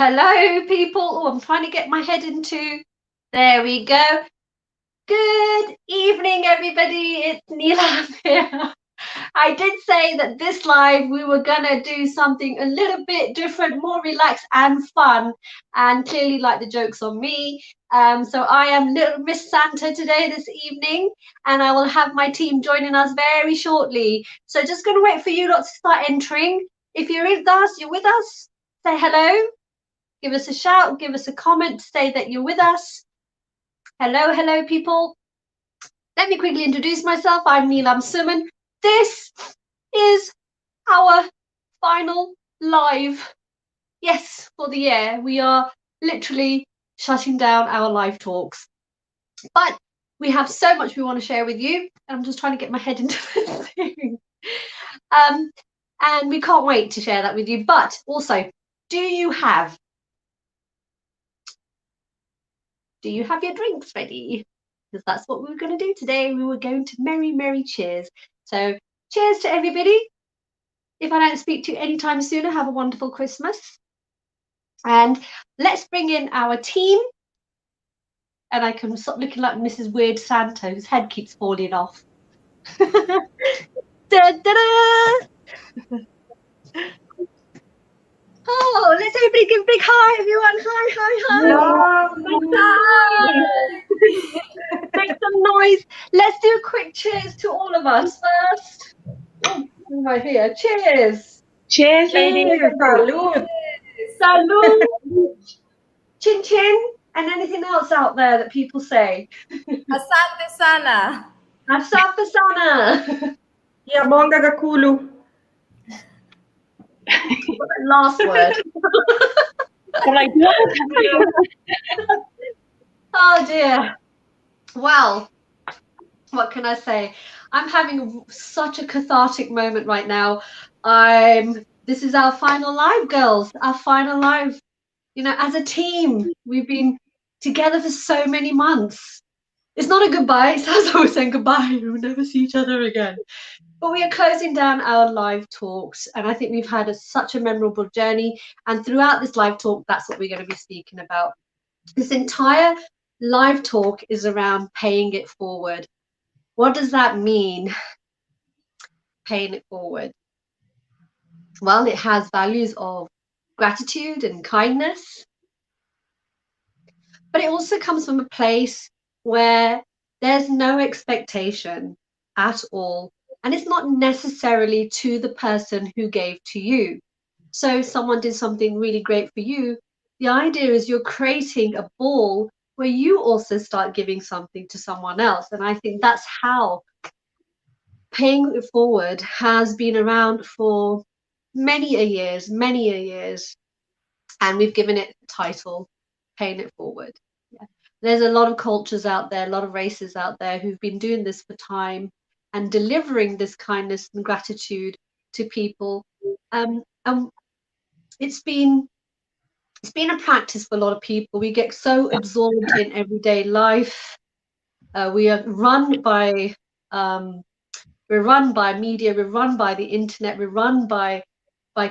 Hello, people. Oh, I'm trying to get my head into. There we go. Good evening, everybody. It's Neela here. I did say that this live we were gonna do something a little bit different, more relaxed and fun, and clearly like the joke's on me. So I am Little Miss Santa today, this evening, and I will have my team joining us very shortly. So just gonna wait for you lot to start entering. If you're with us, say hello. Give us a shout, give us a comment, say that you're with us. Hello, hello, people. Let me quickly introduce myself. I'm Neelam Suman. This is our final live. Yes, for the year. We are literally shutting down our live talks. But we have so much we want to share with you. I'm just trying to get my head into this thing. And we can't wait to share that with you. But also, do you have your drinks ready? Because that's what we were going to do today. We were going to merry cheers. So cheers to everybody. If I don't speak to you anytime sooner, have a wonderful Christmas. And let's bring in our team. And I can stop looking like Mrs. Weird Santa, whose head keeps falling off. Da-da-da! Oh, let's everybody give a big hi, everyone. Hi. Make some noise. Let's do a quick cheers to all of us first. Oh, right here. Cheers. Cheers, ladies. Salud. Salud. Chin chin. And anything else out there that people say? Asante sana. Asante sana. Yabonga gakulu. Last word. Oh dear. Well, what can I say? I'm having such a cathartic moment right now. This is our final live, girls. Our final live. You know, as a team, we've been together for so many months. It's not a goodbye. It sounds like we're saying goodbye. We'll never see each other again. But we are closing down our live talks, and I think we've had such a memorable journey. And throughout this live talk, that's what we're going to be speaking about. This entire live talk is around paying it forward. What does that mean? Paying it forward. Well, it has values of gratitude and kindness, but it also comes from a place where there's no expectation at all. And it's not necessarily to the person who gave to you. So if someone did something really great for you, the idea is you're creating a ball where you also start giving something to someone else. And I think that's how paying it forward has been around for many a years. And we've given it the title, Paying It Forward. Yeah. There's a lot of cultures out there, a lot of races out there who've been doing this for time and delivering this kindness and gratitude to people. And it's been a practice for a lot of people. We get so absorbed in everyday life. We are run by media, we're run by the internet, we're run by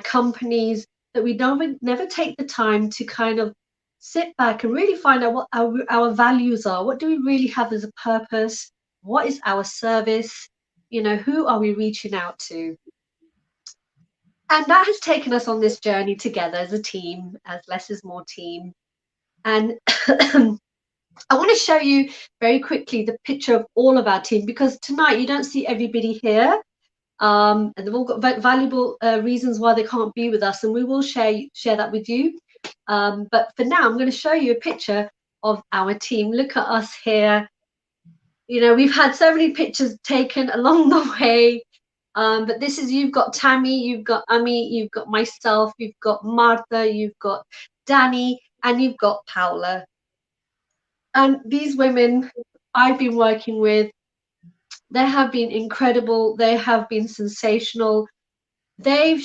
companies that we never take the time to kind of sit back and really find out what our values are. What do we really have as a purpose? What is our service? You know, who are we reaching out to? And that has taken us on this journey together as a team, as Less is More team. And I want to show you very quickly the picture of all of our team, because tonight you don't see everybody here. And they've all got valuable reasons why they can't be with us, and we will share that with you. But for now, I'm going to show you a picture of our team. Look at us here. You know, we've had so many pictures taken along the way. But this is, you've got Tammy, you've got Ami, you've got myself, you've got Martha, you've got Danny, and you've got Paula. And these women I've been working with, they have been incredible. They have been sensational. They've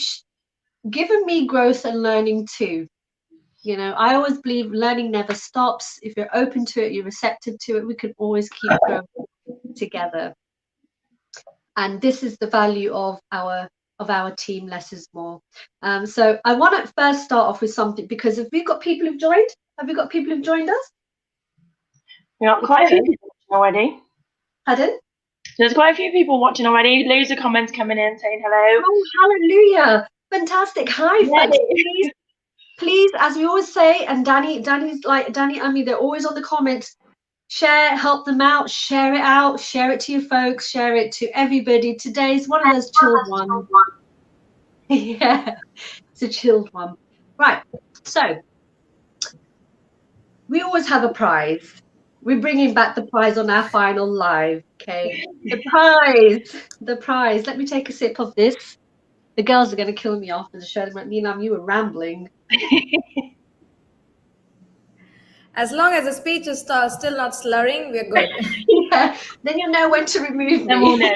given me growth and learning too. You know, I always believe learning never stops. If you're open to it, you're receptive to it, we can always keep growing together. And this is the value of our of our team, Less is More. So I want to first start off with something, because have we got people who've joined? Have we got people who've joined us? We got quite a few people watching already. Pardon? There's quite a few people watching already. Loads of comments coming in saying hello. Oh, hallelujah. Fantastic. Hi, folks. Please, as we always say, and Danny, I mean, they're always on the comments. Share, help them out, share it out, share it to your folks, share it to everybody. Today's one of those chilled ones. Yeah, it's a chilled one. Right, so we always have a prize. We're bringing back the prize on our final live, okay? The prize. Let me take a sip of this. The girls are going to kill me after the show. Nina, you were rambling. As long as the speech is still not slurring, we're good. Yeah, then you'll know when to remove me. Then we'll know.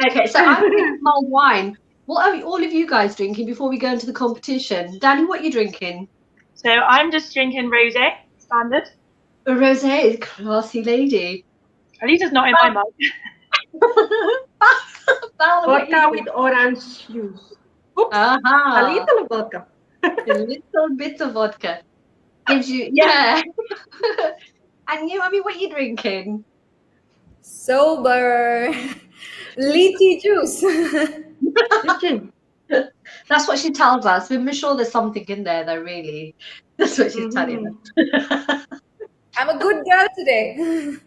Okay, so I'm drinking mulled wine. What are all of you guys drinking before we go into the competition? Danny, what are you drinking? So I'm just drinking rosé, standard. A rosé, classy lady. At least it's not in my mug. Vodka with orange juice. Oops, a little vodka. A little bit of vodka. Gives you, yeah. And you, I mean, what are you drinking? Sober. Lychee juice. That's what she tells us. We're sure there's something in there, though, really. That's what she's telling us. I'm a good girl today.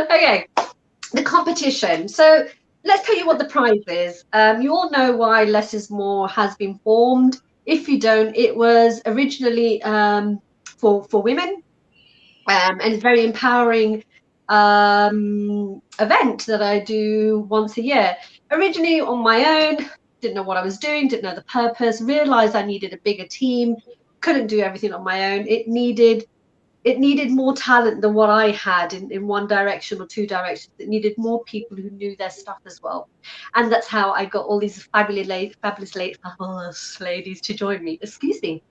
Okay, the competition. So let's tell you what the prize is. You all know why Less is More has been formed. If you don't, it was originally for women, and it's very empowering event that I do once a year. Originally on my own, didn't know what I was doing, didn't know the purpose, realized I needed a bigger team, couldn't do everything on my own. It needed more talent than what I had in one direction or two directions. It needed more people who knew their stuff as well. And that's how I got all these fabulous ladies to join me. Excuse me.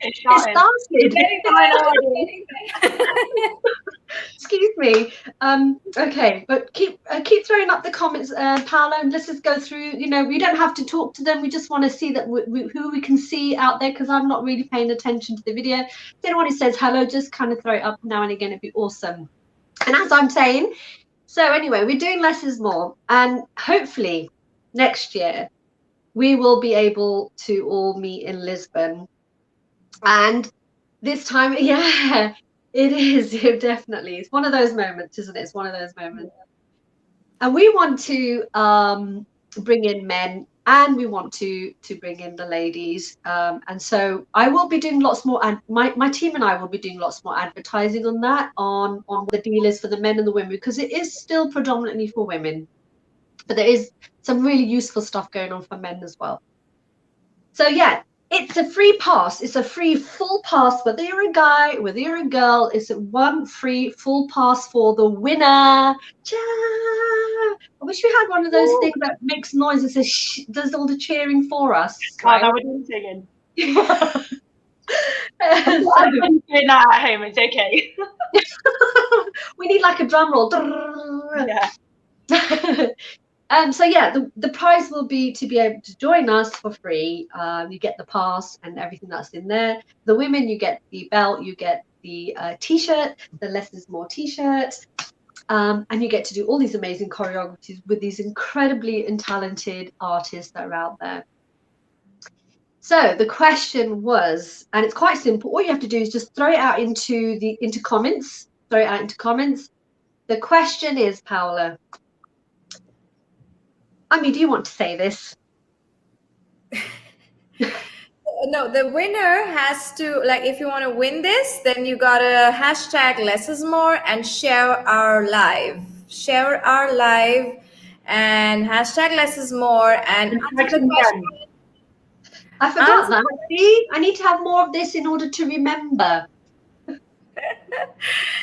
It started. Excuse me. Okay, but keep throwing up the comments, Paolo, and let's just go through. You know, we don't have to talk to them. We just want to see that who we can see out there, because I'm not really paying attention to the video. If anyone who says hello, just kind of throw it up now and again. It'd be awesome. And as I'm saying, so anyway, we're doing Less is More, and hopefully next year we will be able to all meet in Lisbon. And this time, yeah, it is. Definitely. It's one of those moments, isn't it? It's one of those moments. And we want to bring in men, and we want to bring in the ladies. And so I will be doing lots more, and my team and I will be doing lots more advertising on that, on the dealers for the men and the women, because it is still predominantly for women. But there is some really useful stuff going on for men as well. So yeah, it's a free pass. It's a free full pass, whether you're a guy, whether you're a girl. It's one free full pass for the winner. I wish we had one of those things that makes noise and says does all the cheering for us. Right? That would be singing. I'm doing that at home. It's okay. We need like a drum roll. Yeah. So yeah, the prize will be to be able to join us for free. You get the pass and everything that's in there. The women, you get the belt, you get the t-shirt, the Less is More t-shirt, and you get to do all these amazing choreographies with these incredibly talented artists that are out there. So the question was, and it's quite simple. All you have to do is just throw it out into comments. Throw it out into comments. The question is, Paola, I mean, do you want to say this? No, the winner has to, like, if you want to win this, then you gotta hashtag Less is More and share our live. Share our live and hashtag Less is More and answer the question. I forgot that. See, I need to have more of this in order to remember.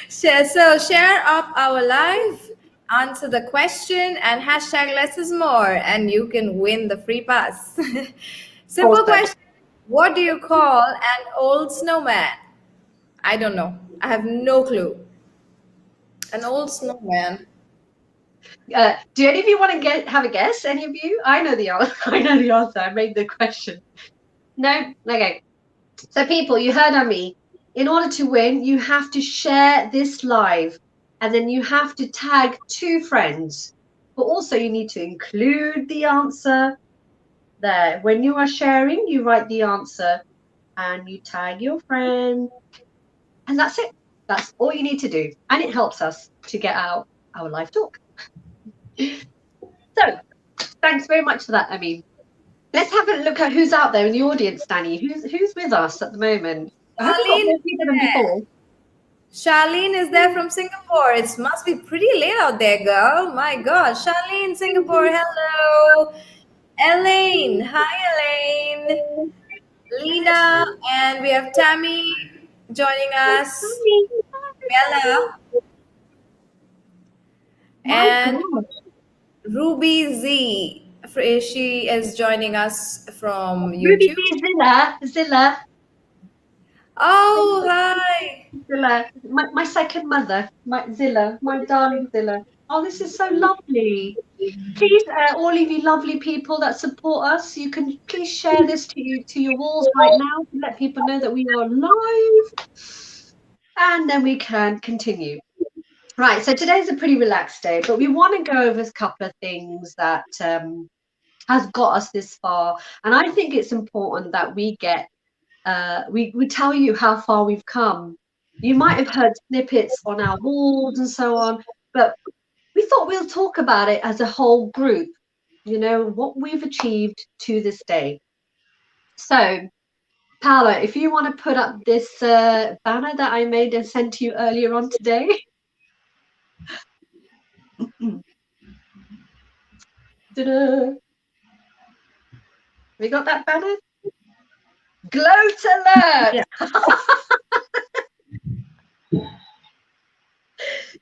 So share up our live, answer the question, and hashtag Less is More, and you can win the free pass. Simple question. What do you call an old snowman? I don't know. I have no clue. An old snowman. Do any of you want to have a guess? Any of you? I know the answer. I know the answer. I made the question. No? Okay. So people, you heard Ami. In order to win, you have to share this live, and then you have to tag 2 friends. But also you need to include the answer there. When you are sharing, you write the answer and you tag your friend. And that's it. That's all you need to do. And it helps us to get out our live talk. So thanks very much for that, Ami. Let's have a look at who's out there in the audience, Danny. Who's with us at the moment? I hope we've got more people than before. Charlene is there from Singapore. It must be pretty late out there, girl. My God. Charlene, Singapore, hello. Elaine. Hi, Elaine. Lena. And we have Tammy joining us. Bella. And Ruby Z. She is joining us from YouTube. Ruby Zilla. Oh, hi. Zilla, my second mother, Zilla, my darling Zilla. Oh, this is so lovely. Please, all of you lovely people that support us, you can please share this to your walls right now to let people know that we are live, and then we can continue. Right, so today's a pretty relaxed day, but we want to go over a couple of things that has got us this far, and I think it's important that we get we tell you how far we've come. You might have heard snippets on our walls and so on, but we thought we'll talk about it as a whole group, you know, what we've achieved to this day. So, Paolo, if you want to put up this banner that I made and sent to you earlier on today. Ta-da. We got that banner? Gloat alert! Yeah.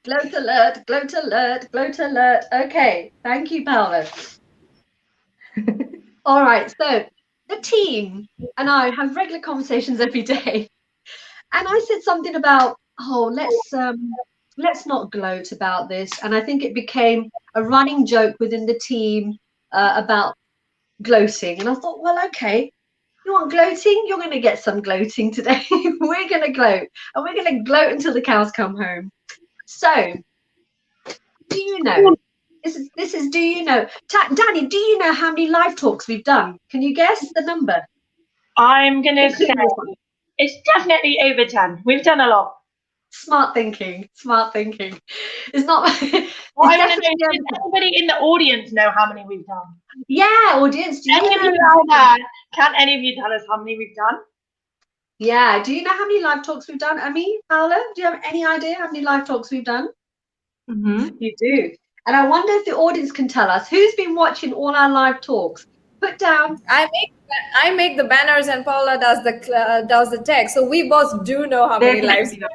Gloat alert, gloat alert, gloat alert. Okay, thank you, Paolo. All right, so the team and I have regular conversations every day. And I said something about, oh, let's not gloat about this. And I think it became a running joke within the team about gloating. And I thought, well, okay, you want gloating? You're going to get some gloating today. We're going to gloat. And we're going to gloat until the cows come home. So, do you know? This is. Do you know, Danny? Do you know how many live talks we've done? Can you guess the number? I'm gonna say it's definitely over 10. We've done a lot. Smart thinking. Smart thinking. It's not. Well, I want to know, does anybody in the audience know how many we've done? Yeah, audience. Do you Any of know? you out there? Can any of you tell us how many we've done? Yeah. Do you know how many live talks we've done? Ami, Paolo, do you have any idea how many live talks we've done? Mm-hmm. You do. And I wonder if the audience can tell us who's been watching all our live talks. Put down. I make the banners and Paula does the text. So we both do know how many lives. That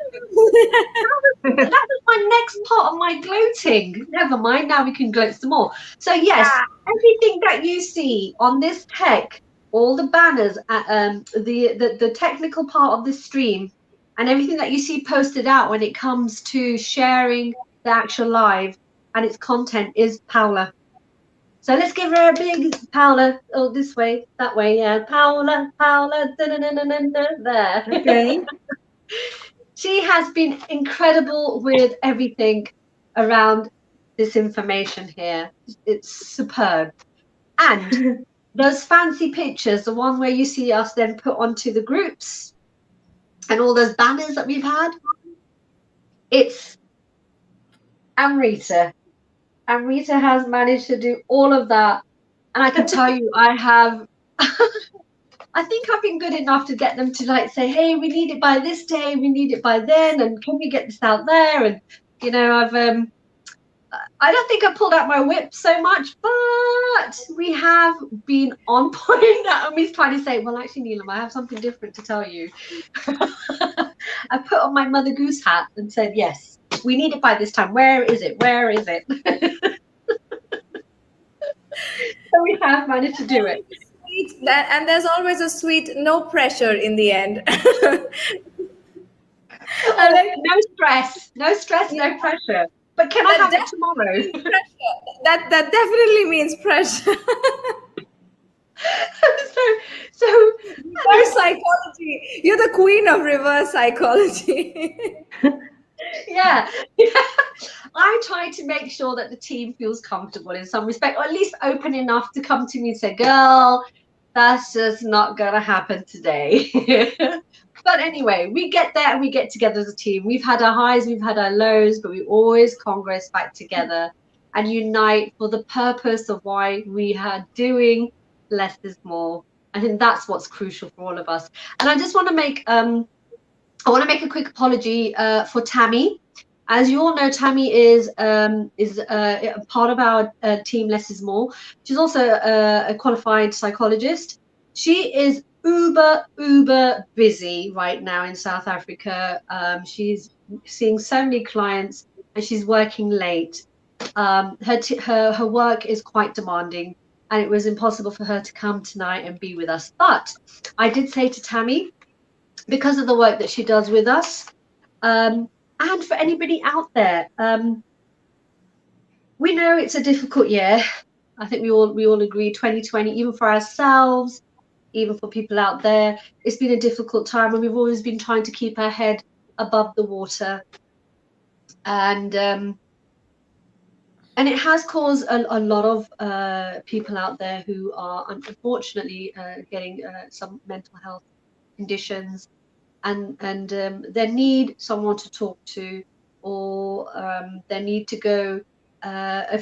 was my next part of my gloating. Never mind. Now we can gloat some more. So yes, everything that you see on this tech, all the banners, the technical part of this stream, and everything that you see posted out when it comes to sharing the actual live and its content is Paula. So let's give her a big Paula. Oh, this way, that way, yeah. Paula, there. Okay. She has been incredible with everything around this information here. It's superb. And those fancy pictures, the one where you see us then put onto the groups and all those banners that we've had, it's Amrita. Amrita has managed to do all of that. And I can tell you, I have, I think I've been good enough to get them to like say, hey, we need it by this day, we need it by then, and can we get this out there? And, you know, I don't think I pulled out my whip so much, but we have been on point. Naomi's trying to say, well, actually, Neelam, I have something different to tell you. I put on my Mother Goose hat and said, yes, we need it by this time. Where is it? Where is it? So we have managed to do it. And there's always a sweet no pressure in the end. No stress, no pressure. But can I have it tomorrow? Pressure. That definitely means pressure. so Reverse psychology. You're the queen of reverse psychology. yeah. I try to make sure that the team feels comfortable in some respect, or at least open enough to come to me and say, girl, that's just not going to happen today. But anyway, we get there and we get together as a team. We've had our highs, we've had our lows, but we always congress back together and unite for the purpose of why we are doing less is more. I think that's what's crucial for all of us. And I just want to make I want to make a quick apology for Tammy. As you all know, Tammy is part of our team Less is More. She's also a qualified psychologist. She is uber busy right now in South Africa. She's seeing so many clients and she's working late. Her work is quite demanding and it was impossible for her to come tonight and be with us. But I did say to Tammy, because of the work that she does with us, and for anybody out there, we know it's a difficult year. I think we all agree 2020, even for ourselves, even for people out there, it's been a difficult time, and we've always been trying to keep our head above the water. And it has caused a lot of people out there who are unfortunately getting some mental health conditions, and they need someone to talk to, or they need to go.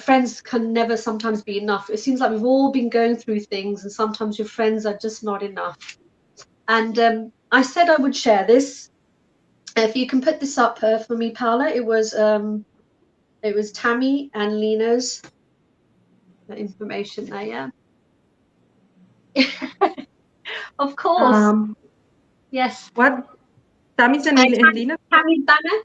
Friends can never sometimes be enough. It seems like we've all been going through things, and sometimes your friends are just not enough. And I said I would share this. If you can put this up for me, Paula. It was Tammy and Lena's information there. Yeah. Of course. Yes. What? Tammy's and Lena? Tammy's banner.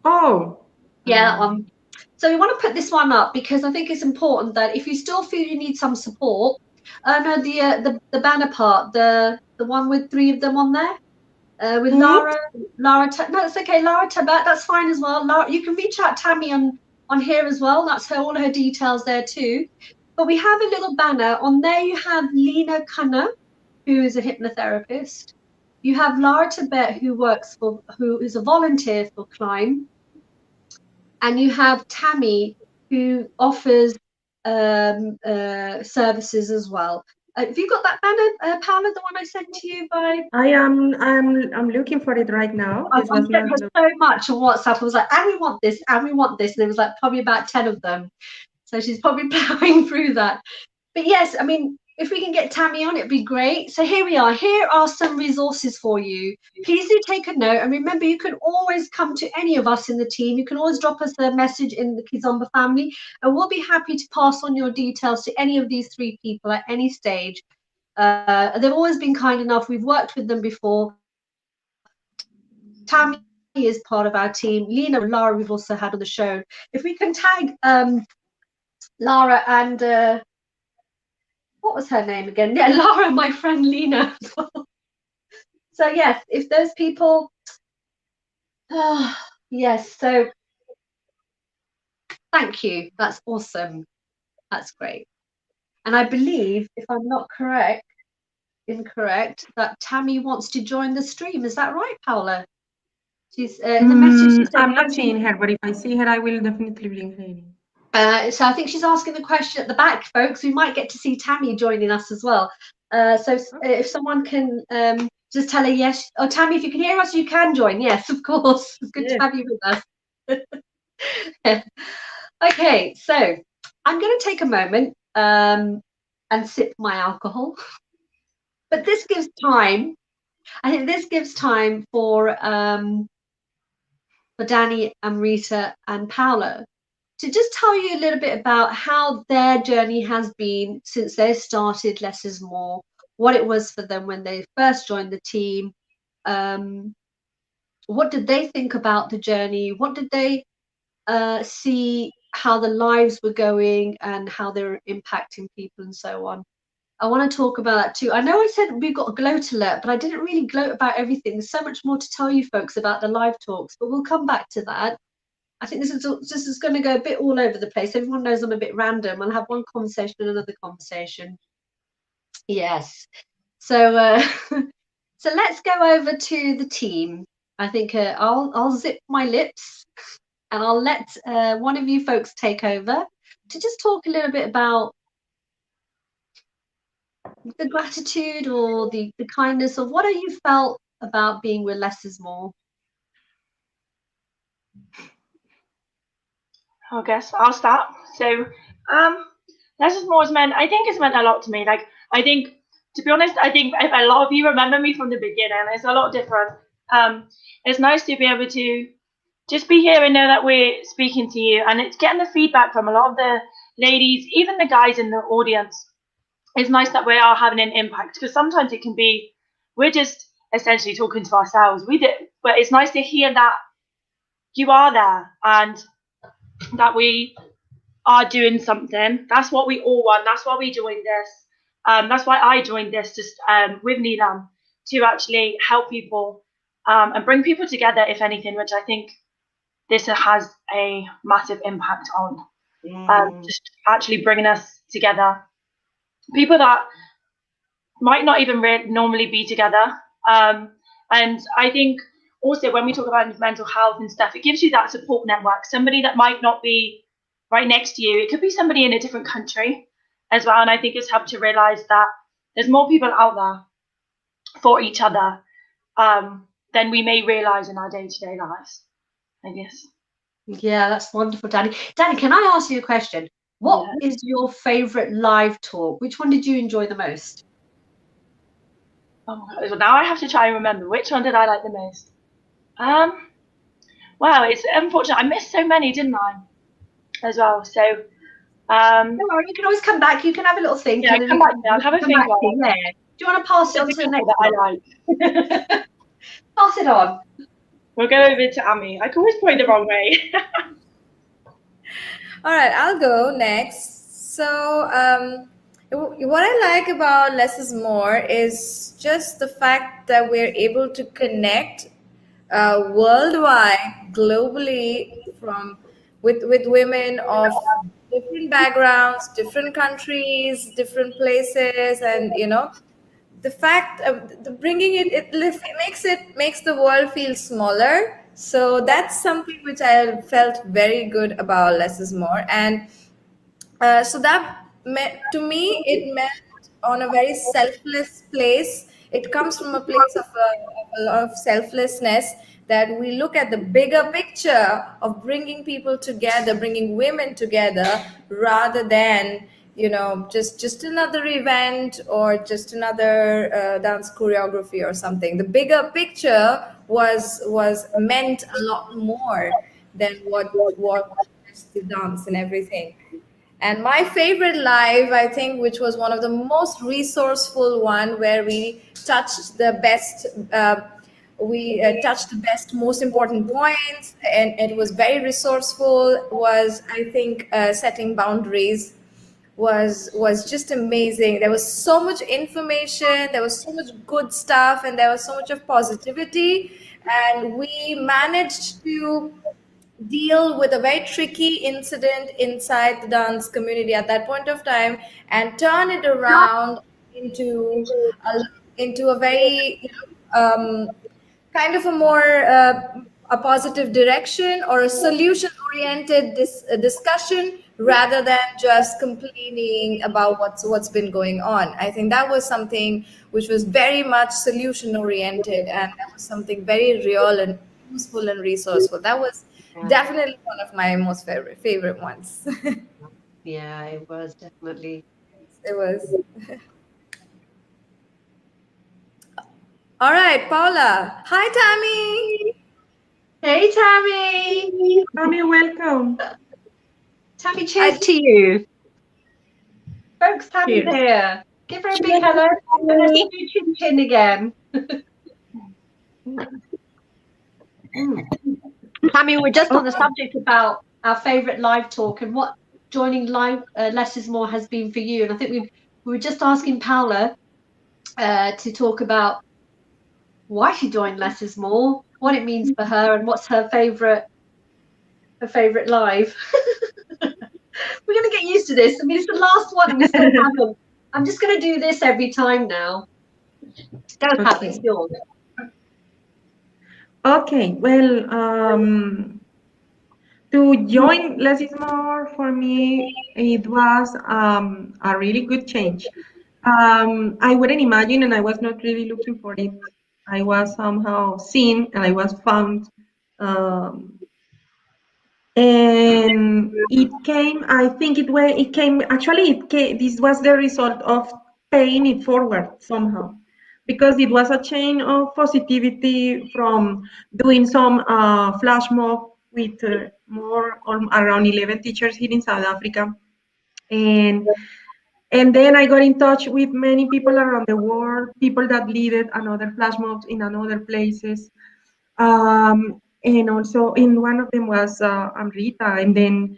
Oh. Yeah, that one. So we want to put this one up because I think it's important that if you still feel you need some support, no, the banner part, the one with 3 of them on there, with Lara. No, it's okay. Lara Tabat, that's fine as well. Lara, you can reach out Tammy on here as well. That's all her details there too. But we have a little banner on there. You have Lena Khanna, who is a hypnotherapist. You have Lara Tabat, who is a volunteer for Climb. And you have Tammy, who offers services as well. Have you got that banner, Paula, the one I sent to you by? I'm looking for it right now. I sent her so much on WhatsApp. I was like, and we want this, and we want this. And there was like probably about 10 of them. So she's probably plowing through that. But yes, I mean, if we can get Tammy on, it'd be great. So here we are. Here are some resources for you. Please do take a note. And remember, you can always come to any of us in the team. You can always drop us a message in the Kizomba family, and we'll be happy to pass on your details to any of these 3 people at any stage. They've always been kind enough. We've worked with them before. Tammy is part of our team. Lena and Lara, we've also had on the show. If we can tag Lara and... what was her name again? Yeah, Lara, my friend Lena. So yes, if those people, yes. So thank you. That's awesome. That's great. And I believe, if I'm not incorrect, that Tammy wants to join the stream. Is that right, Paula? She's the message. I'm not seeing her, but if I see her, I will definitely link her in. So I think she's asking the question at the back, folks. We might get to see Tammy joining us as well. So if someone can just tell her yes. Oh, Tammy, if you can hear us, you can join. Yes, of course. It's good to have you with us. Okay, so I'm going to take a moment and sip my alcohol. But this gives time. I think this gives time for Danny, Amrita, and Paula to just tell you a little bit about how their journey has been since they started Less is More, what it was for them when they first joined the team, what did they think about the journey, what did they see, how the lives were going and how they were impacting people and so on. I want to talk about that too. I know I said we've got a gloat alert, but I didn't really gloat about everything. There's so much more to tell you folks about the live talks, but we'll come back to that. I think this is going to go a bit all over the place. Everyone knows I'm a bit random. I'll have one conversation and another conversation. Yes. So so let's go over to the team. I think I'll zip my lips and I'll let one of you folks take over to just talk a little bit about the gratitude or the kindness of what have you felt about being with Less is More. I guess I'll start. So, Less is More has meant, I think it's meant a lot to me. Like, I think, to be honest, I think if a lot of you remember me from the beginning, it's a lot different. It's nice to be able to just be here and know that we're speaking to you, and it's getting the feedback from a lot of the ladies, even the guys in the audience. It's nice that we are having an impact, because sometimes it can be, we're just essentially talking to ourselves. But it's nice to hear that you are there and that we are doing something. That's what we all want. That's why we joined this. That's why I joined this just with Neelam, to actually help people and bring people together, if anything, which I think this has a massive impact on. Just actually bringing us together. People that might not even normally be together. And I think also when we talk about mental health and stuff, it gives you that support network. Somebody that might not be right next to you. It could be somebody in a different country as well. And I think it's helped to realize that there's more people out there for each other than we may realize in our day-to-day lives, I guess. Yeah, that's wonderful, Danny. Danny, can I ask you a question? What is your favorite live talk? Which one did you enjoy the most? Oh, well, now I have to try and remember, which one did I like the most? Wow, it's unfortunate. I missed so many, didn't I? As well. So don't worry, you can always come back. You can have a little think. Yeah, come back. I'll have a think. Yeah. Do you want to pass it on to the next one? I like. Pass it on. We'll go over to Amy. I can always point the wrong way. All right, I'll go next. So, what I like about Less is More is just the fact that we're able to connect worldwide, globally, with women of different backgrounds, different countries, different places, and the fact of bringing it makes the world feel smaller. So that's something which I felt very good about Less is More. And so that meant, to me, it meant on a very selfless place. It comes from a place of a lot of selflessness, that we look at the bigger picture of bringing people together, bringing women together, rather than just another event or just another dance choreography or something. The bigger picture was meant a lot more than what the dance and everything. And my favorite live, I think, which was one of the most resourceful one, where we touched the best, most important points, and it was very resourceful. Was, I think, setting boundaries was just amazing. There was so much information, there was so much good stuff, and there was so much of positivity, and we managed to deal with a very tricky incident inside the dance community at that point of time, and turn it around into a very kind of a more a positive direction, or a solution oriented discussion, rather than just complaining about what's been going on. I think that was something which was very much solution oriented, and that was something very real and useful and resourceful. That was definitely one of my most favorite ones. Yeah, it was definitely. It was. All right, Paula. Hi, Tammy. Hey, Tammy. Tammy, welcome. Tammy, cheers to you. Folks, Tammy's here. Give her a big hello. And let's do chin chin again. Tammy, we're just on the subject about our favourite live talk and what joining live Less is More has been for you. And I think we were just asking Paula to talk about why she joined Less is More, what it means for her, and what's her favourite her favorite live. We're going to get used to this. I mean, it's the last one and we still haven't. I'm just going to do this every time now. Go, Pat, it's yours. Okay, well, to join Less is More, for me, it was a really good change. I wouldn't imagine, and I was not really looking for it. I was somehow seen, and I was found. Um, and it came, I think it came, actually, this was the result of paying it forward somehow. Because it was a chain of positivity from doing some flash mob with more or around 11 teachers here in South Africa. And then I got in touch with many people around the world, people that leaded another flash mobs in another places. And also in one of them was Amrita, and then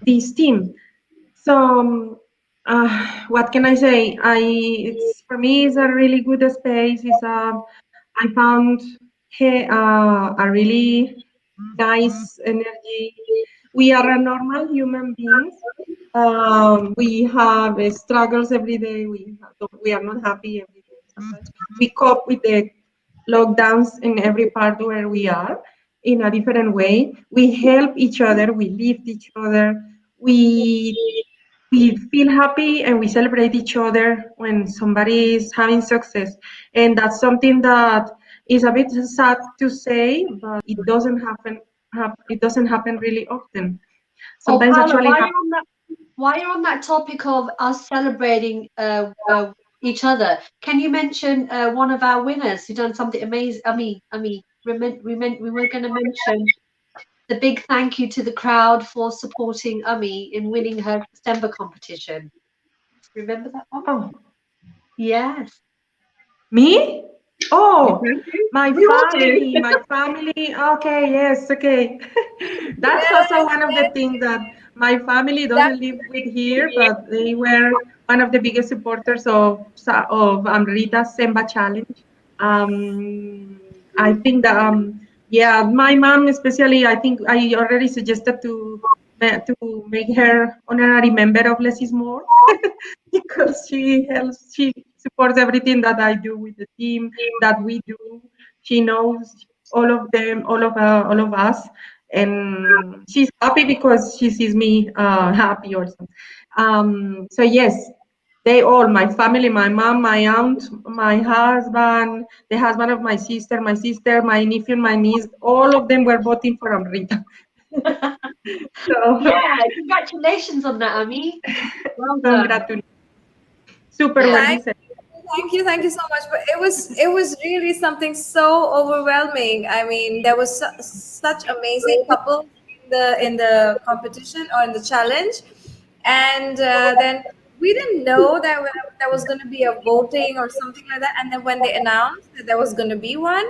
this team. So what can I say? It's for me, it's a really good space. I found a really nice energy. We are a normal human beings. We have struggles every day. We are not happy every day. Sometimes we cope with the lockdowns in every part where we are in a different way. We help each other. We lift each other. We we feel happy and we celebrate each other when somebody is having success, and that's something that is a bit sad to say, but it doesn't happen really often. Oh, Sometimes Paula, actually while you're on that topic of us celebrating each other, can you mention one of our winners who done something amazing? We were going to mention the big thank you to the crowd for supporting Umi in winning her December competition. Remember that one? Oh, Yes. me? Oh, my We all do. family. Okay, yes, okay. That's also one of the things that my family doesn't live with here, but they were one of the biggest supporters of Amrita's Semba Challenge. I think that yeah, my mom especially. I think I already suggested to make her honorary member of Less is More because she supports everything that I do with the team that we do. She knows all of them, all of us, and she's happy because she sees me happy also. So yes, they all, my family, my mom, my aunt, my husband, the husband of my sister, my nephew, my niece, all of them were voting for Amrita. So Yeah, congratulations on that, Ami. Well done. congratulations. Super Yeah. well deserved. Thank you so much. But it was really something so overwhelming. I mean, there was such amazing couples in the competition or in the challenge, and then we didn't know that there was going to be a voting or something like that. And then when they announced that there was going to be one,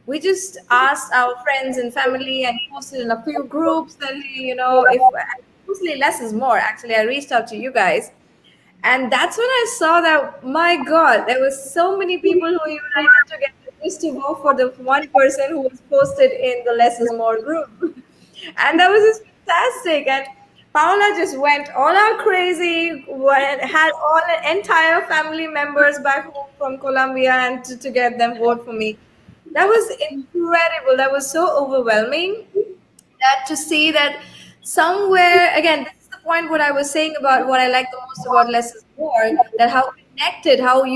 we just asked our friends and family and posted in a few groups that, hey, if mostly less is more. Actually, I reached out to you guys, and that's when I saw that, my God, there was so many people who united together just to vote for the one person who was posted in the Less is More group. And that was just fantastic. And Paula just went all out crazy, had all the entire family members back home from Colombia and to get them vote for me. That was incredible. That was so overwhelming, that to see that somewhere, again, this is the point what I was saying about what I like the most about Less is More, that how connected, how how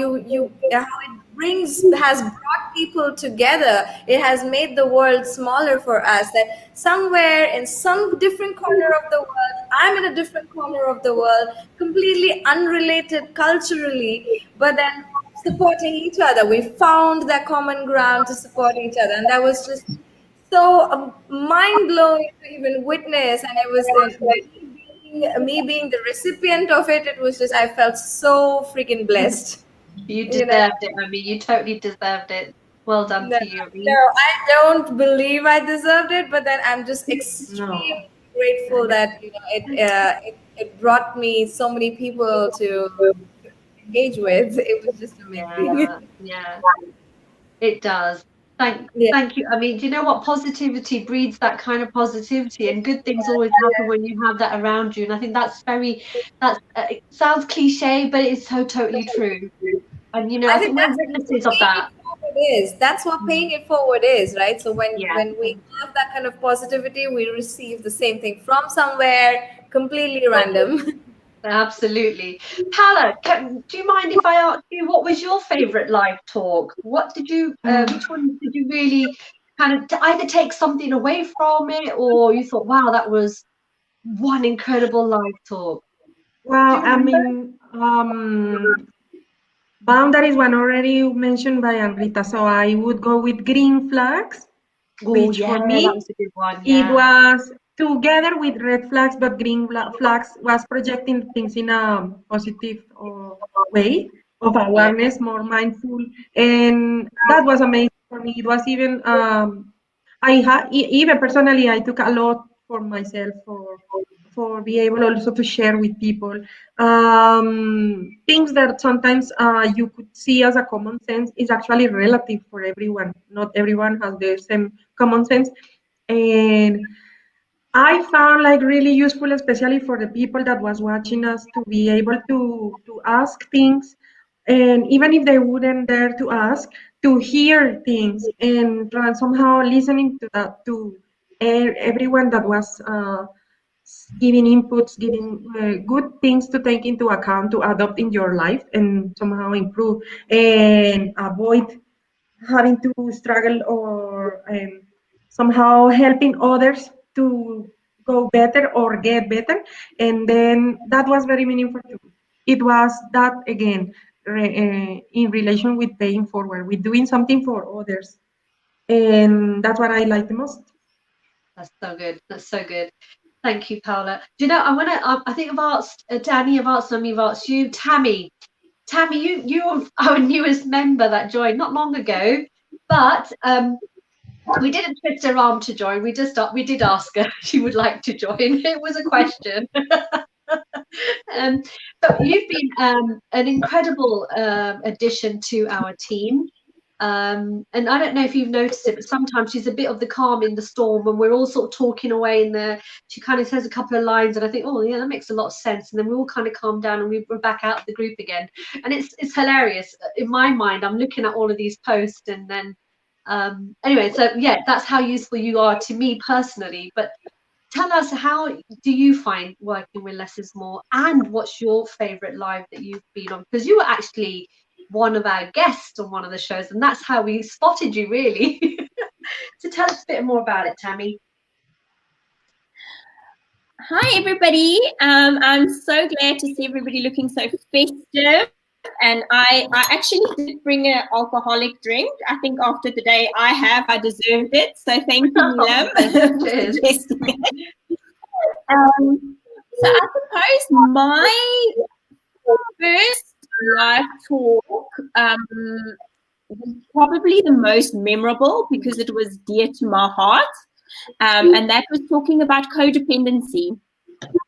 it has brought people together. It has made the world smaller for us, that somewhere in some different corner of the world, I'm in a different corner of the world, completely unrelated culturally, but then supporting each other, we found that common ground to support each other. And that was just so mind blowing to even witness. And it was me being the recipient of it. It was just, I felt so freaking blessed. You You know, deserved it, Ami. You totally deserved it. Well done no, to you, Ami. no, I don't believe I deserved it, but then I'm just extremely grateful that it brought me so many people to engage with. It was just amazing. Yeah, yeah, it does. Thank you. I mean, do you know what? Positivity breeds that kind of positivity, and good things always happen when you have that around you. And I think it sounds cliche, but it's so totally true. And I I think think we're that's witnesses what of paying that. it forward is. That's what paying it forward is, right? So Yeah, when we have that kind of positivity, we receive the same thing from somewhere completely random. absolutely. Paula, do you mind if I ask you what was your favorite live talk? What did you? Which one did you really kind of either take something away from it, or you thought, wow, that was one incredible live talk? Do Well, you I remember? mean, boundaries one already mentioned by Anrita, so I would go with green flags, Oh, which for yeah, that me was a good one. it Yeah. was together with red flags, but flags was projecting things in a positive way of Yeah. awareness, more mindful, and that was amazing for me. It was even even personally, I took a lot for myself for be able also to share with people things that sometimes you could see as a common sense is actually relative for everyone. Not everyone has the same common sense, and I found like really useful, especially for the people that was watching us, to be able to ask things, and even if they wouldn't dare to ask, to hear things and somehow listening to that to everyone that was giving inputs, giving good things to take into account to adopt in your life and somehow improve and avoid having to struggle or somehow helping others to go better or get better. And then that was very meaningful to me. It was that again in relation with paying forward, with doing something for others. And that's what I like the most. That's so good. That's so good. Thank you, Paula. Do you know, I want to, I think I've asked Danny, I've asked them, you've asked you, Tammy. Tammy, you're our newest member that joined not long ago, but we didn't twist her arm to join. We did ask her if she would like to join. It was a question. um, but you've been an incredible addition to our team. And I don't know if you've noticed it, but sometimes she's a bit of the calm in the storm when we're all sort of talking away in there. She kind of says a couple of lines and I think, oh yeah, that makes a lot of sense. And then we all kind of calm down and we're back out of the group again. And it's hilarious. In my mind, I'm looking at all of these posts and then anyway, so yeah, that's how useful you are to me personally. But tell us, how do you find working with Less is More, and what's your favorite live that you've been on? Because you were actually one of our guests on one of the shows, and that's how we spotted you, really. So tell us a bit more about it, Tammy. Hi, everybody. I'm so glad to see everybody looking so festive. And I actually did bring an alcoholic drink. I think after the day I deserved it. So thank you, Milam, for suggesting it. So I suppose my first live talk was probably the most memorable because it was dear to my heart. And that was talking about codependency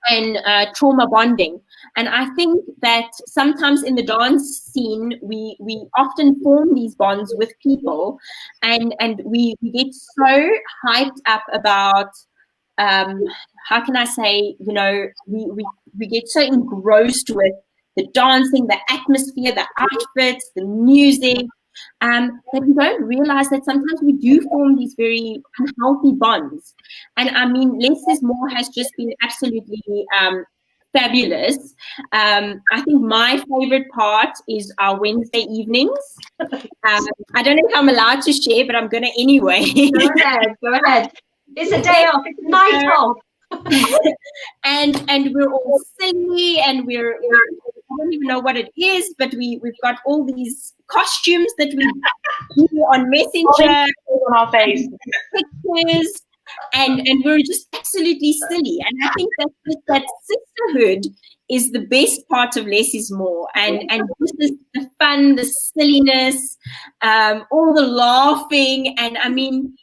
and trauma bonding. And I think that sometimes in the dance scene, we often form these bonds with people, and we get so hyped up about, how can I say, we get so engrossed with the dancing, the atmosphere, the outfits, the music, that we don't realize that sometimes we do form these very unhealthy bonds. And I mean, Less is More has just been absolutely fabulous. I think my favorite part is our Wednesday evenings. I don't know if I'm allowed to share, but I'm going to anyway. Go ahead. It's a day off. It's a night off. and we're all silly, and we're I don't even know what it is, but we've got all these costumes that we do on Messenger On our face. pictures, and we're just absolutely silly. And I think that sisterhood is the best part of Less is More, and this is the fun, the silliness, all the laughing, and I mean,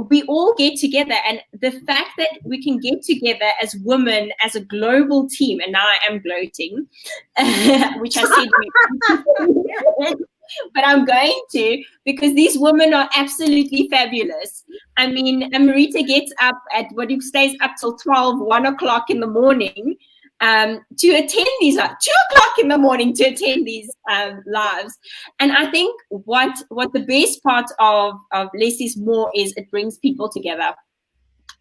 we all get together, and the fact that we can get together as women, as a global team, and now I am gloating, which I said but I'm going to, because these women are absolutely fabulous. I mean, Marita gets up at stays up till 1 o'clock in the morning to attend these, 2 o'clock in the morning to attend these lives. And I think what the best part of Less is More is it brings people together.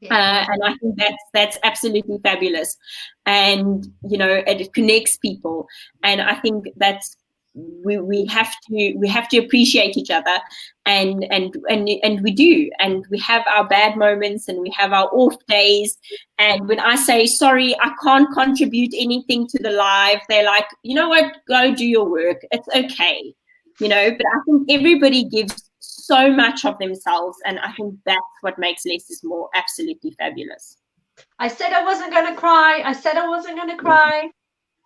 And I think that's absolutely fabulous, and it connects people, and I think that's we have to appreciate each other, and we do, and we have our bad moments and we have our off days, and when I say sorry, I can't contribute anything to the live, they're like, you know what, go do your work, it's okay, but I think everybody gives so much of themselves, and I think that's what makes Less is More absolutely fabulous. I said I wasn't going to cry.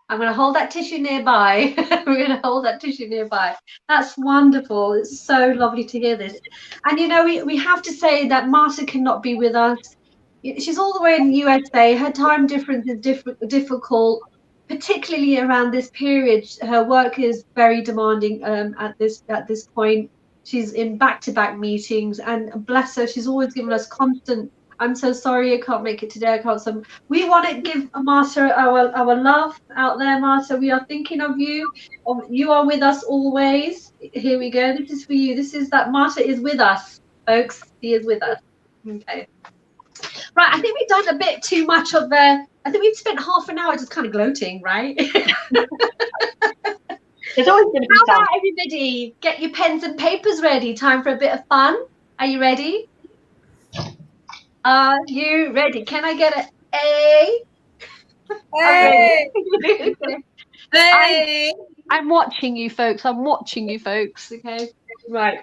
I'm going to hold that tissue nearby. We're going to hold that tissue nearby. That's wonderful. It's so lovely to hear this. And we have to say that Marta cannot be with us. She's all the way in the USA. Her time difference is difficult, particularly around this period. Her work is very demanding at this point. She's in back-to-back meetings, and bless her, she's always given us constant, I'm so sorry, I can't make it today, I can't. So we want to give Marta our love out there, Marta. We are thinking of you. You are with us always. Here we go. This is for you. This is that Marta is with us, folks. She is with us. Okay. Right, I think we've done a bit too much of I think we've spent half an hour just kind of gloating, right? There's always going to be How about everybody get your pens and papers ready? Time for a bit of fun. Are you ready? Are you ready? Can I get an A? Hey. Hey. I'm watching you folks. Okay. Right.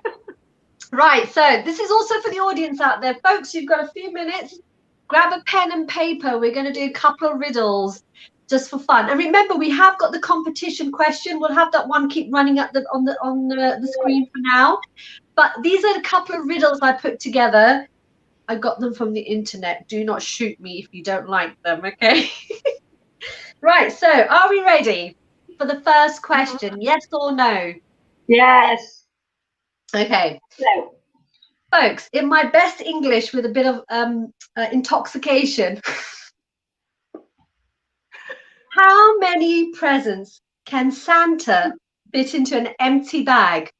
Right. So this is also for the audience out there. Folks, you've got a few minutes. Grab a pen and paper. We're going to do a couple of riddles just for fun. And remember, we have got the competition question. We'll have that one keep running on the screen for now. But these are a couple of riddles I put together. I got them from the internet. Do not shoot me if you don't like them, okay? Right, so are we ready for the first question? Yes or no? Yes. Okay. No. Folks, in my best English with a bit of intoxication, how many presents can Santa fit into an empty bag?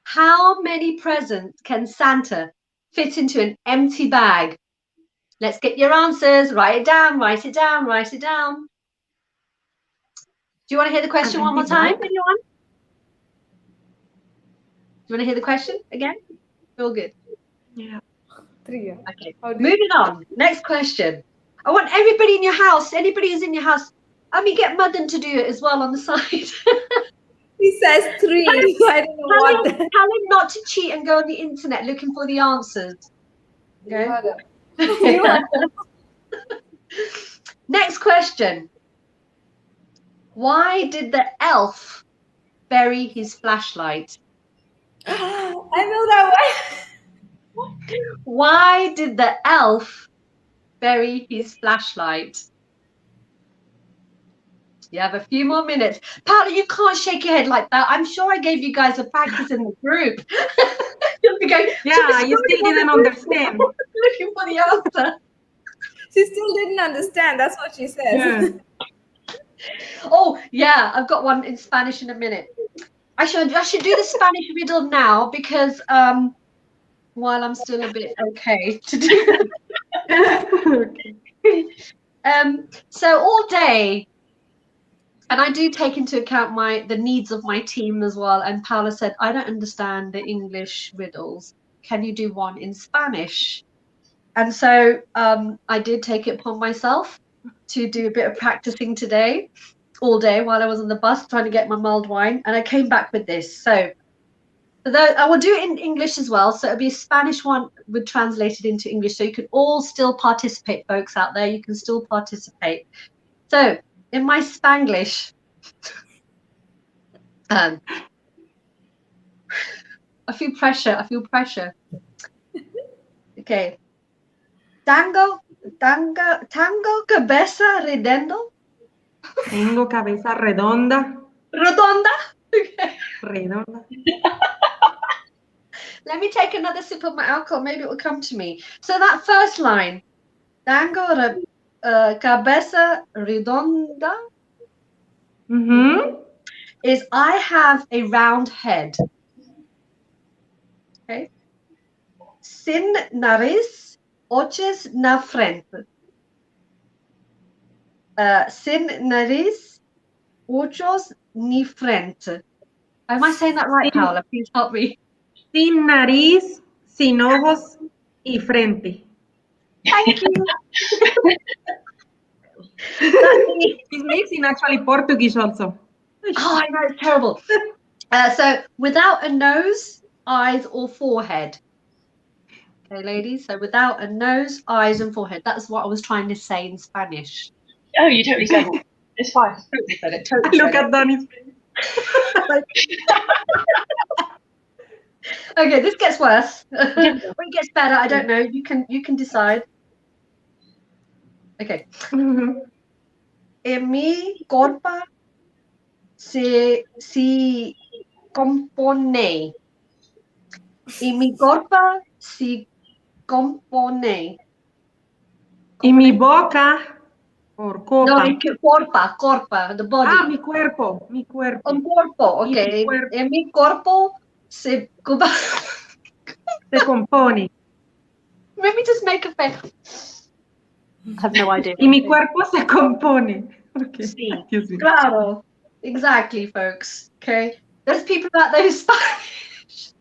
How many presents can Santa fit into an empty bag? Let's get your answers. Write it down, write it down, write it down. Do you want to hear the question one more time, anyone? Do you want to hear the question again? All good. Yeah. Okay. Moving on. Next question. I want everybody in your house, anybody who's in your house, get Madan to do it as well on the side. He says 3. I don't know what. Tell him not to cheat and go on the internet looking for the answers. Okay. Next question. Why did the elf bury his flashlight? I know that one. Why did the elf bury his flashlight? You have a few more minutes. Paula, you can't shake your head like that. I'm sure I gave you guys a practice in the group. You'll be going, yeah, you still didn't understand. Looking for the answer. She still didn't understand. That's what she says. Yeah. Oh, yeah, I've got one in Spanish in a minute. I should do the Spanish riddle now because while I'm still a bit okay to do that. So all day, and I do take into account the needs of my team as well. And Paula said, I don't understand the English riddles. Can you do one in Spanish? And so I did take it upon myself to do a bit of practicing today, all day while I was on the bus trying to get my mulled wine. And I came back with this. So I will do it in English as well. So it'll be a Spanish one with translated into English. So you can all still participate, folks out there. You can still participate. So in my Spanglish, I feel pressure. Okay. Tango cabeza redonda. Tengo cabeza redonda. Redonda. Okay. Redonda. Let me take another sip of my alcohol. Maybe it will come to me. So that first line, tengo cabeza redonda, is I have a round head. Okay. Sin nariz, ojos na frente. Sin nariz, ojos ni frente. Am I saying that right, Paula? Please help me. Sin nariz, sin ojos y frente. Thank you. It's mixing actually Portuguese also. Oh, I know, it's terrible. So without a nose, eyes, or forehead. Okay, ladies. So without a nose, eyes, and forehead. That's what I was trying to say in Spanish. Oh, you totally said it. It's fine. Totally said it. Totally Look said at Donnie's face. Okay, this gets worse. When it gets better, I don't know. You can decide. Okay. En mi cuerpo se compone. Y mi cuerpo se compone. Y mi boca or copa. No, corpa, the body. Ah, mi cuerpo. Un cuerpo, Y mi okay. cuerpo. En mi cuerpo se compone. Let me just make a face. I have no idea. Y mi cuerpo se compone. Okay. Sí, claro. Exactly, folks. Okay. There's people out there who Spanish.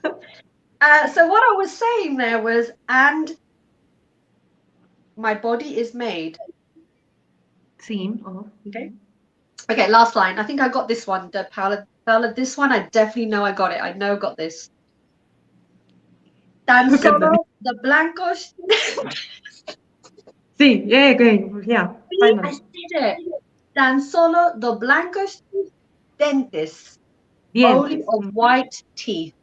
So what I was saying there was, and my body is made. Sí. Okay. Okay, last line. I think I got this one, Paula. Paula, this one I definitely know I got it. I know I got this. Tan solo the blancos. Sí, yeah, okay. Yeah. Finally. I did it. Tan solo the blancos dientes. Only of white teeth.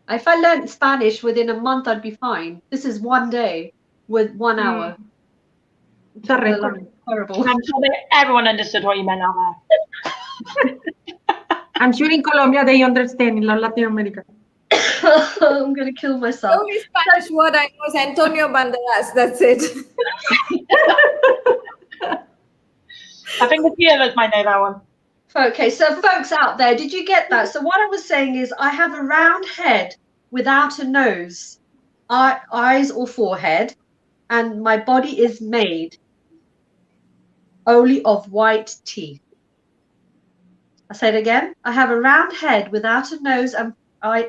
If I learned Spanish within a month, I'd be fine. This is one day with 1 hour. It's a record. Horrible. I'm sure that everyone understood what you meant out there. I'm sure in Colombia they understand, in Latin America. I'm going to kill myself. The only Spanish word I know is Antonio Banderas. That's it. I think a few of us might know that one. Okay, so folks out there, did you get that? So what I was saying is I have a round head without a nose, eyes or forehead, and my body is made only of white teeth. I say it again. I have a round head without a nose and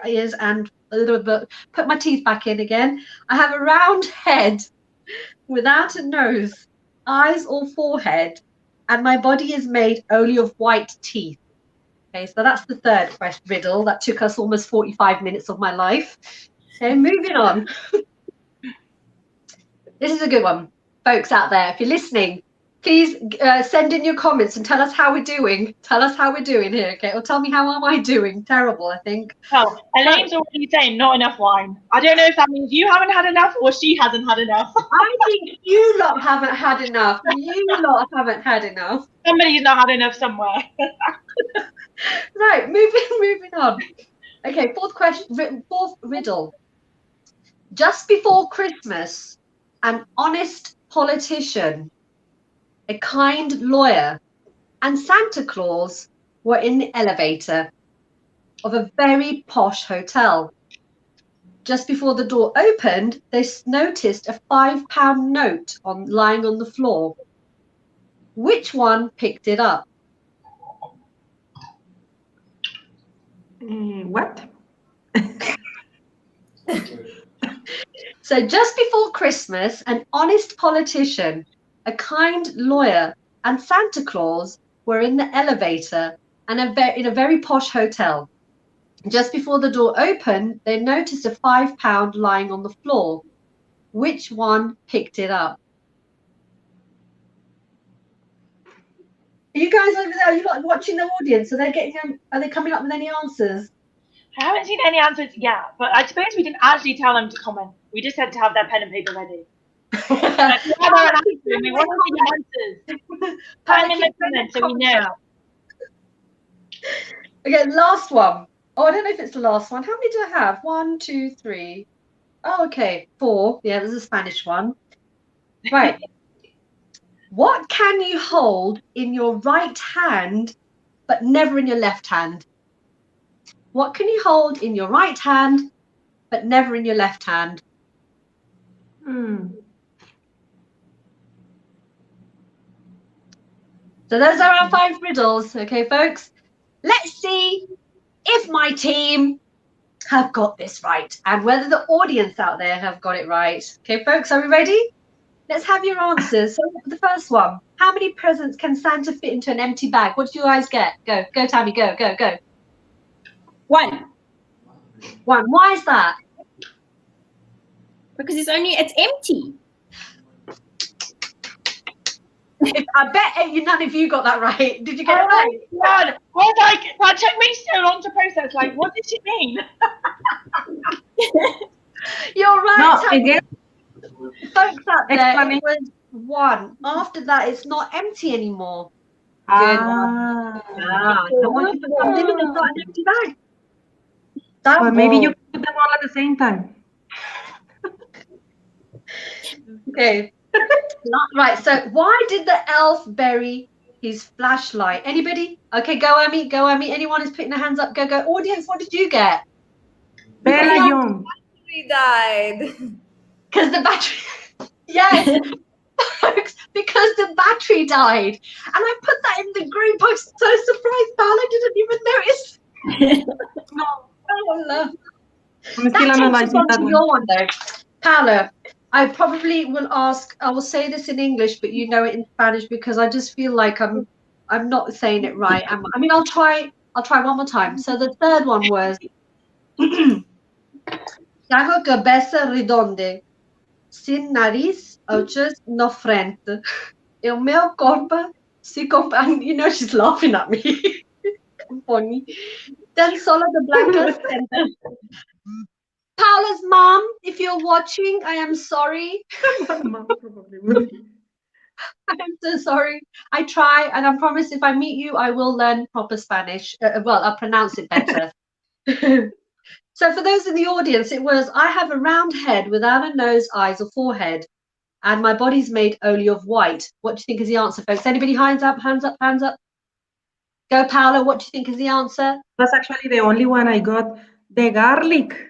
ears and put my teeth back in again. I have a round head without a nose, eyes or forehead, and my body is made only of white teeth. Okay, so that's the third question riddle. That took us almost 45 minutes of my life. Okay, moving on. This is a good one. Folks out there, if you're listening, please send in your comments and tell us how we're doing. Tell us how we're doing here, okay? Or tell me how am I doing? Terrible, I think. Oh, Elaine's already saying not enough wine. I don't know if that means you haven't had enough or she hasn't had enough. I think you lot haven't had enough. You lot haven't had enough. Somebody's not had enough somewhere. Right, moving on. Okay, fourth riddle. Just before Christmas, an honest politician, a kind lawyer, and Santa Claus were in the elevator of a very posh hotel. Just before the door opened, they noticed a £5 note lying on the floor. Which one picked it up? What? So just before Christmas, an honest politician, a kind lawyer, and Santa Claus were in the elevator and in a very posh hotel. Just before the door opened, they noticed a £5 lying on the floor. Which one picked it up? Are you guys over there? Are you like watching the audience? Are they coming up with any answers? I haven't seen any answers yet, but I suppose we didn't actually tell them to comment. We just said to have their pen and paper ready. But you have our answers. We want to see your answers. Time in the comments so we know. Okay, last one. Oh, I don't know if it's the last one. How many do I have? 1, 2, 3. Oh, okay, 4. Yeah, there's a Spanish one. Right. What can you hold in your right hand, but never in your left hand? What can you hold in your right hand, but never in your left hand? So those are our 5 riddles. Okay, folks. Let's see if my team have got this right and whether the audience out there have got it right. Okay, folks, are we ready? Let's have your answers. So the first one, how many presents can Santa fit into an empty bag? What do you guys get? Go, Tammy, go. 1. 1. Why is that? Because it's empty. I bet none of you got that right. Did you get it right? God, well, like, that took me so long to process. Like, what did it mean? You're right. No, again, folks out there, it was 1. After that, it's not empty anymore. Good one. I want you to put them in, it's not an empty bag. But maybe you put them all at the same time. Okay. Right, so why did the elf bury his flashlight? Anybody? Okay, go Amy. Anyone who's putting their hands up, go. Audience, what did you get? Bella Young. He died. Because the battery, yes, folks, because the battery died. And I put that in the group. I'm so surprised, Paula didn't even notice. No. Oh, love. I'm still analyzing that your one, though. Paula, I probably will ask, I will say this in English, but you know it in Spanish because I just feel like I'm not saying it right. I mean, I'll try one more time. So the third one was Tengo cabeza redonde, sin nariz, ojos, no frente. El meu corpo se and you know she's laughing at me. Funny. Then solo the blancas. Paula's mom, if you're watching, I am sorry. I'm so sorry. I try, and I promise if I meet you, I will learn proper Spanish. Well, I'll pronounce it better. So for those in the audience, it was, I have a round head without a nose, eyes, or forehead, and my body's made only of white. What do you think is the answer, folks? Anybody hands up? Go, Paula, what do you think is the answer? That's actually the only one I got. The garlic.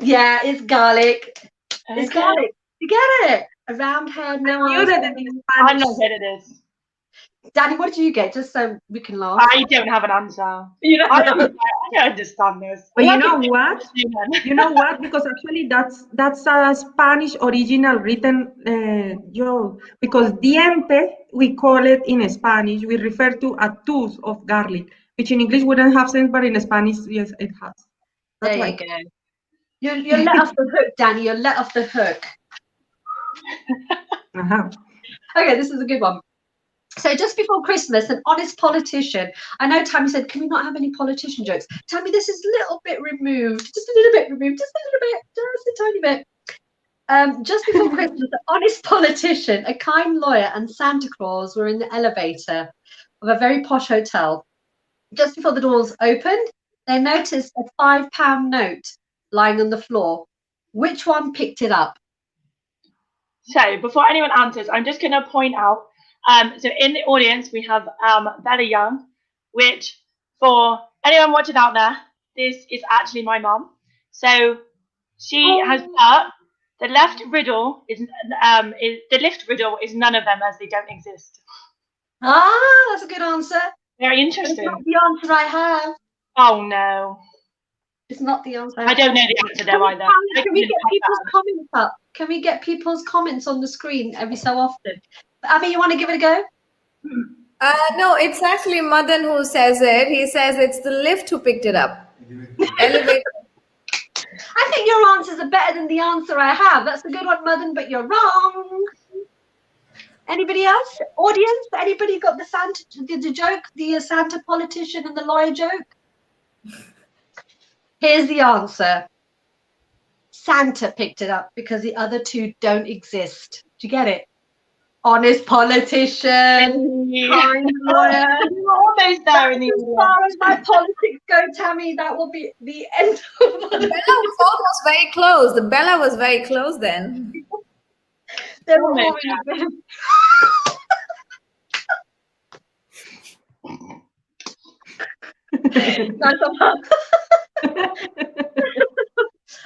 Yeah, it's garlic. Okay. It's garlic. You get it? A round head, no eyes. I'm not good at this. Danny, what did you get? Just so we can laugh. I don't have an answer. I don't understand this. But you know what? You know what? Because actually that's a Spanish original written joke. Because diente, we call it in Spanish, we refer to a tooth of garlic, which in English wouldn't have sense, but in Spanish, yes, it has. That's there you go. You're let off the hook, Danny. You're let off the hook. Okay, this is a good one. So just before Christmas, an honest politician. I know Tammy said, can we not have any politician jokes? Tammy, this is a little bit removed. Just a little bit removed. Just a tiny bit. Just before Christmas, an honest politician, a kind lawyer, and Santa Claus were in the elevator of a very posh hotel. Just before the doors opened, they noticed a £5 note lying on the floor. Which one picked it up? So before anyone answers, I'm just going to point out, so in the audience, we have Bella Young, which for anyone watching out there, this is actually my mom. So she has put the left riddle is the left riddle is none of them as they don't exist. Ah, that's a good answer. Very interesting. It's not the answer I have. Oh no. It's not the answer. I don't know the answer though either. Can we get people's comments up? Can we get people's comments on the screen every so often? Abby, you want to give it a go? No, it's actually Madan who says it. He says it's the lift who picked it up. Elevator. I think your answers are better than the answer I have. That's a good one, Madan, but you're wrong. Anybody else? Audience? Anybody got the Santa, the joke, the Santa politician and the lawyer joke? Here's the answer. Santa picked it up because the other two don't exist. Do you get it? Honest politician, kind lawyer. You're almost there in the As far as my politics go, Tammy, that will be the end of Bella was almost very close. The Bella was very close then. They were all really good. Nice one.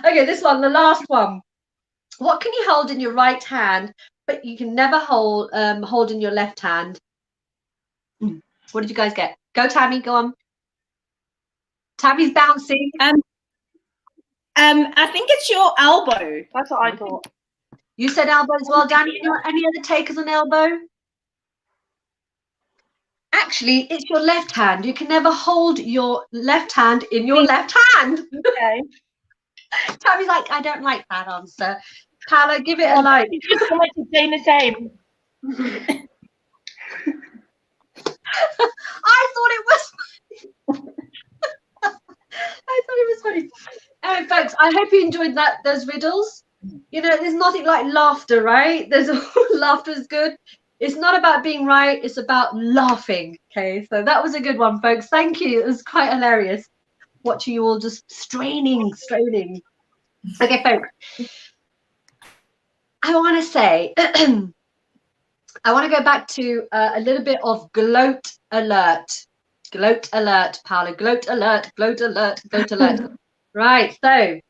Okay, this one, the last one. What can you hold in your right hand, but you can never hold in your left hand? What did you guys get? Go, Tammy. Go on. Tammy's bouncing. I think it's your elbow. That's what I thought. You said elbow as well, Danny. Any other takers on elbow? Actually, it's your left hand. You can never hold your left hand in your left hand. Okay. Tammy's like, I don't like that answer. Paolo, give it a like. You just wanted to say the same. I thought it was funny. Anyway, folks, I hope you enjoyed those riddles. You know, there's nothing like laughter, right? Laughter is good. It's not about being right, it's about laughing. Okay, so that was a good one, folks. Thank you. It was quite hilarious watching you all just straining. Okay, folks. I want to say, I want to go back to a little bit of gloat alert. Gloat alert, Paolo. Gloat alert, gloat alert, gloat alert. Right, so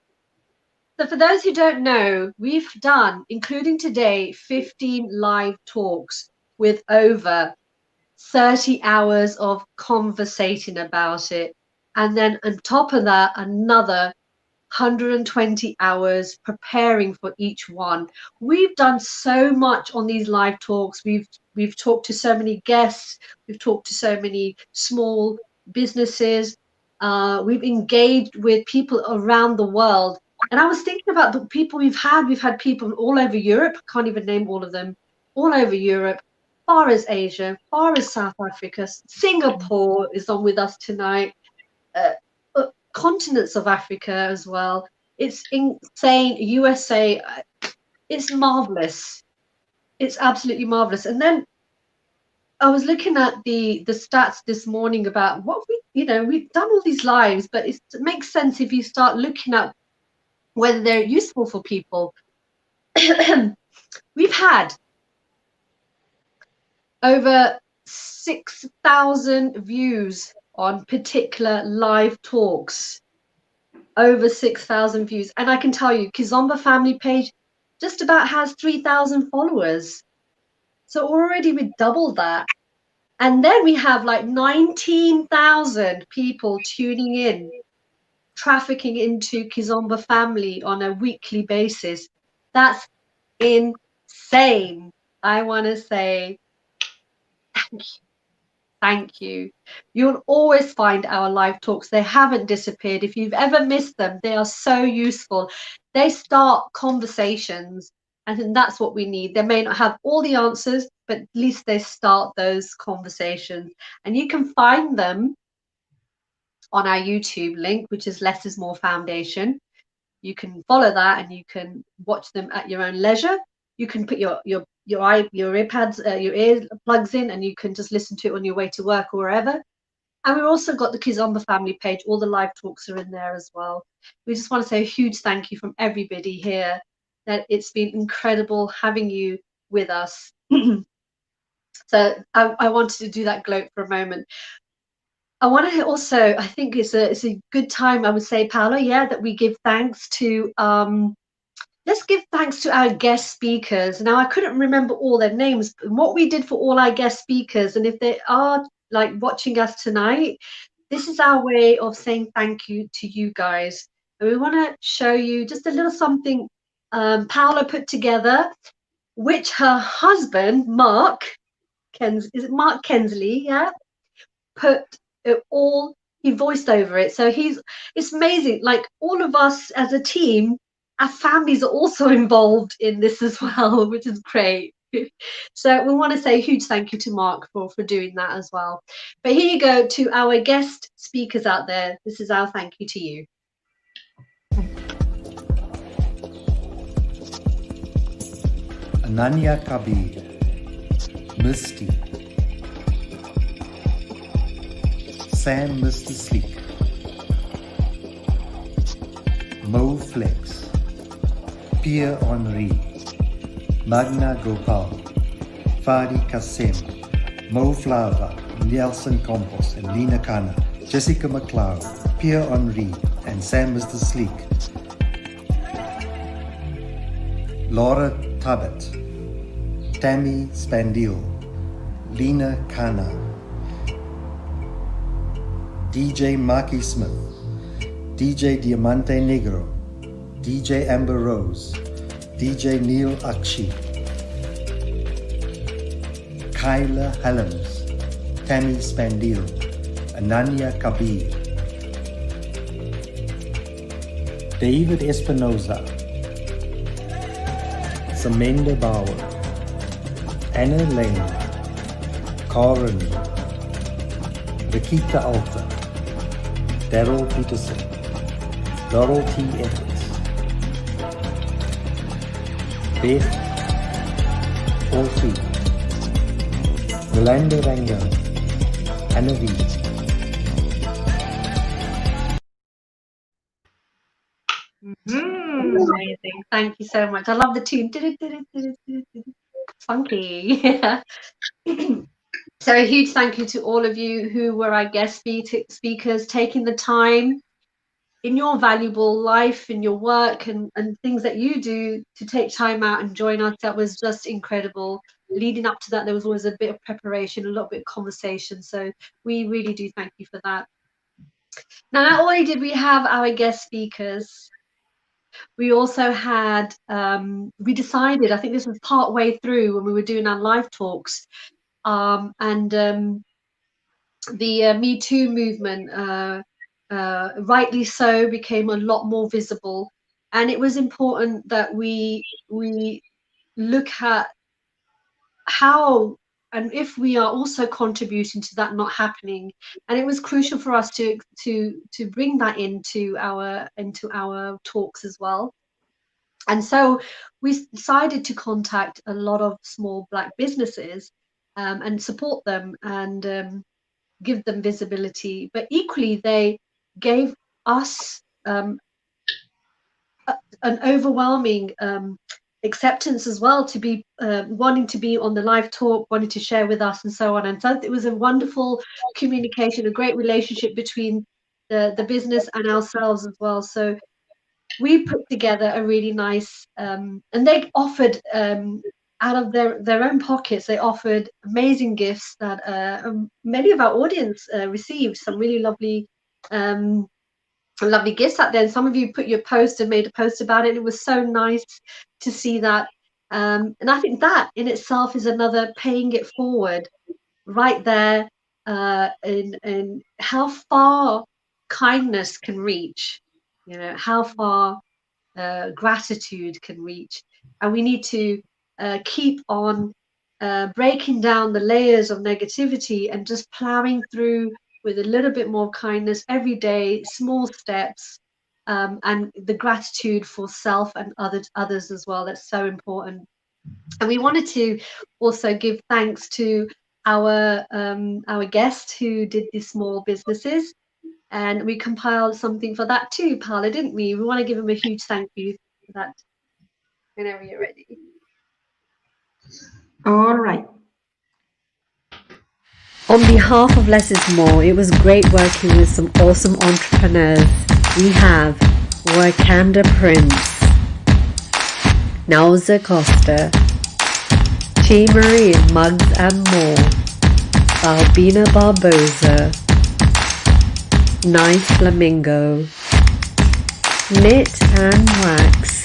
for those who don't know, we've done, including today, 15 live talks with over 30 hours of conversating about it. And then on top of that, another 120 hours preparing for each one. We've done so much on these live talks. We've talked to so many guests. We've talked to so many small businesses. We've engaged with people around the world. And I was thinking about the people we've had. We've had people all over Europe. I can't even name all of them. All over Europe, far as Asia, far as South Africa. Singapore is on with us tonight. Continents of Africa as well. It's insane. USA, it's marvelous. It's absolutely marvelous. And then I was looking at the stats this morning about what we've done all these lives, but it makes sense if you start looking at whether they're useful for people. We've had over 6,000 views on particular live talks. Over 6,000 views. And I can tell you, Kizomba Family page just about has 3,000 followers. So already we doubled that. And then we have like 19,000 people tuning in, trafficking into Kizomba Family on a weekly basis. That's insane. I want to say thank you. Thank you. You'll always find our live talks. They haven't disappeared. If you've ever missed them, they are so useful. They start conversations, and that's what we need. They may not have all the answers, but at least they start those conversations. And you can find them on our YouTube link, which is Less is More Foundation. You can follow that and you can watch them at your own leisure. You can put your earpads, your ear plugs in, and you can just listen to it on your way to work or wherever. And we've also got the Kizomba Family page. All the live talks are in there as well. We just want to say a huge thank you from everybody here. That it's been incredible having you with us. So I wanted to do that gloat for a moment. I want to also, I think it's a good time, I would say, Paolo, that we give thanks to let's give thanks to our guest speakers. Now, I couldn't remember all their names, but what we did for all our guest speakers, and if they are like watching us tonight, this is our way of saying thank you to you guys. And we want to show you just a little something Paola put together, which her husband, Mark Kensley, put it all, he voiced over it. So it's amazing. Like all of us as a team, our families are also involved in this as well, which is great. So we want to say a huge thank you to Mark for doing that as well. But here you go to our guest speakers out there. This is our thank you to you. Ananya Kabir, Misty, Sam Mr. Sleek, Mo Flex, Pierre Henri, Magna Gopal, Fadi Kassem, Mo Flava, Nelson Campos, and Lena Kana, Jessica McLeod, Pierre Henri, and Sam Mr. Sleek, Laura Tabet, Tammy Spandil, Lena Kana, DJ Maki Smith, DJ Diamante Negro, DJ Amber Rose, DJ Neil Akshi, Kyla Helms, Tammy Spandil, Ananya Kabir, David Espinoza, Samenda Bauer, Anna Lane, Corin, Rakita Alta, Daryl Peterson, Laurel T. Edwards, Beth Olfi, Yolanda Rangan, Anna V. Amazing. Thank you so much. I love the tune. Funky. Yeah. So a huge thank you to all of you who were our guest speakers, taking the time in your valuable life, in your work and things that you do to take time out and join us. That was just incredible. Leading up to that, there was always a bit of preparation, a little bit of conversation. So we really do thank you for that. Now, not only did we have our guest speakers, we also had, we decided, I think this was part way through when we were doing our live talks, the Me Too movement, rightly so, became a lot more visible. And it was important that we look at how and if we are also contributing to that not happening. And it was crucial for us to bring that into our talks as well. And so we decided to contact a lot of small Black businesses and support them and give them visibility. But equally, they gave us an overwhelming acceptance as well to be wanting to be on the live talk, wanting to share with us and so on. And so it was a wonderful communication, a great relationship between the business and ourselves as well. So we put together a really nice, and they offered out of their own pockets, they offered amazing gifts that many of our audience received. Some really lovely gifts out there. And some of you put your post and made a post about it. It was so nice to see that. And I think that in itself is another paying it forward right there in how far kindness can reach, you know, how far gratitude can reach. And we need to keep on breaking down the layers of negativity and just plowing through with a little bit more kindness every day, small steps, and the gratitude for self and others as well. That's so important. And we wanted to also give thanks to our guest who did these small businesses, and we compiled something for that too, Paula, didn't we? We want to give him a huge thank you for that whenever you're ready. All right. On behalf of Less is More, it was great working with some awesome entrepreneurs. We have Wakanda Prince, Nauza Costa, Chi Marie Mugs and More, Albina Barbosa, Nice Flamingo, Knit and Wax,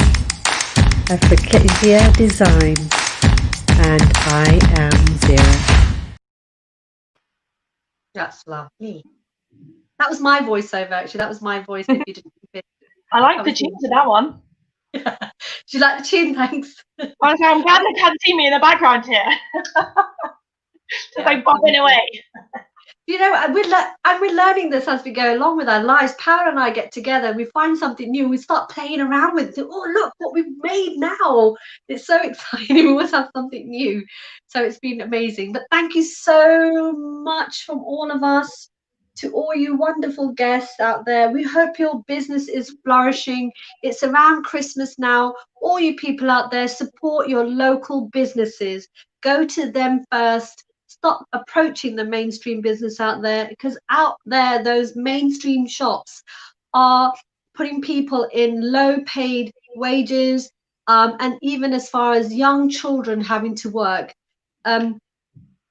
Africasia Design, and I Am Zero. That's lovely. That was my voiceover, actually. That was my voice. If you didn't fit. I like the tune to that one. Yeah. Do you like the tune? Thanks. Honestly, I'm glad they can't see me in the background here. Just like bobbing away. You know, and we're learning this as we go along with our lives. Power and I get together, we find something new, we start playing around with it. Oh, look what we've made now. It's so exciting. We always have something new. So it's been amazing. But thank you so much from all of us to all you wonderful guests out there. We hope your business is flourishing. It's around Christmas now. All you people out there, support your local businesses. Go to them first. Stop approaching the mainstream business out there, because out there, those mainstream shops are putting people in low paid wages, and even as far as young children having to work.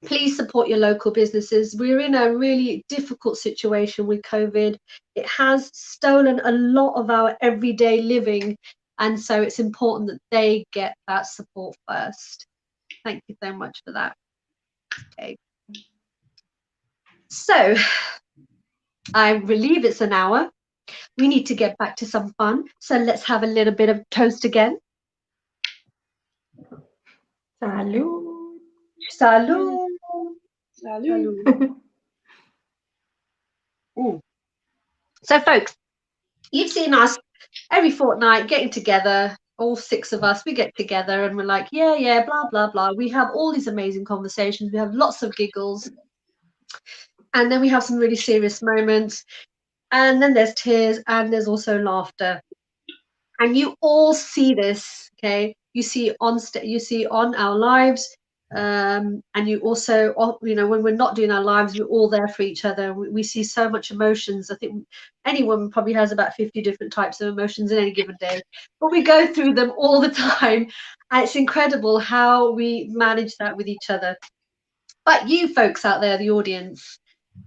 Please support your local businesses. We're in a really difficult situation with COVID. It has stolen a lot of our everyday living, and so it's important that they get that support first. Thank you so much for that. Okay. So I believe it's an hour. We need to get back to some fun. So let's have a little bit of toast again. Salud. Salud. Salud. So folks, you've seen us every fortnight getting together, all 6 of us, we get together and we're like, yeah, blah, blah, blah. We have all these amazing conversations. We have lots of giggles. And then we have some really serious moments. And then there's tears and there's also laughter. And you all see this, okay? You see on our lives. And you also, you know, when we're not doing our lives, we're all there for each other. We see so much emotions. I think any woman probably has about 50 different types of emotions in any given day, but we go through them all the time. And it's incredible how we manage that with each other. But you folks out there, the audience,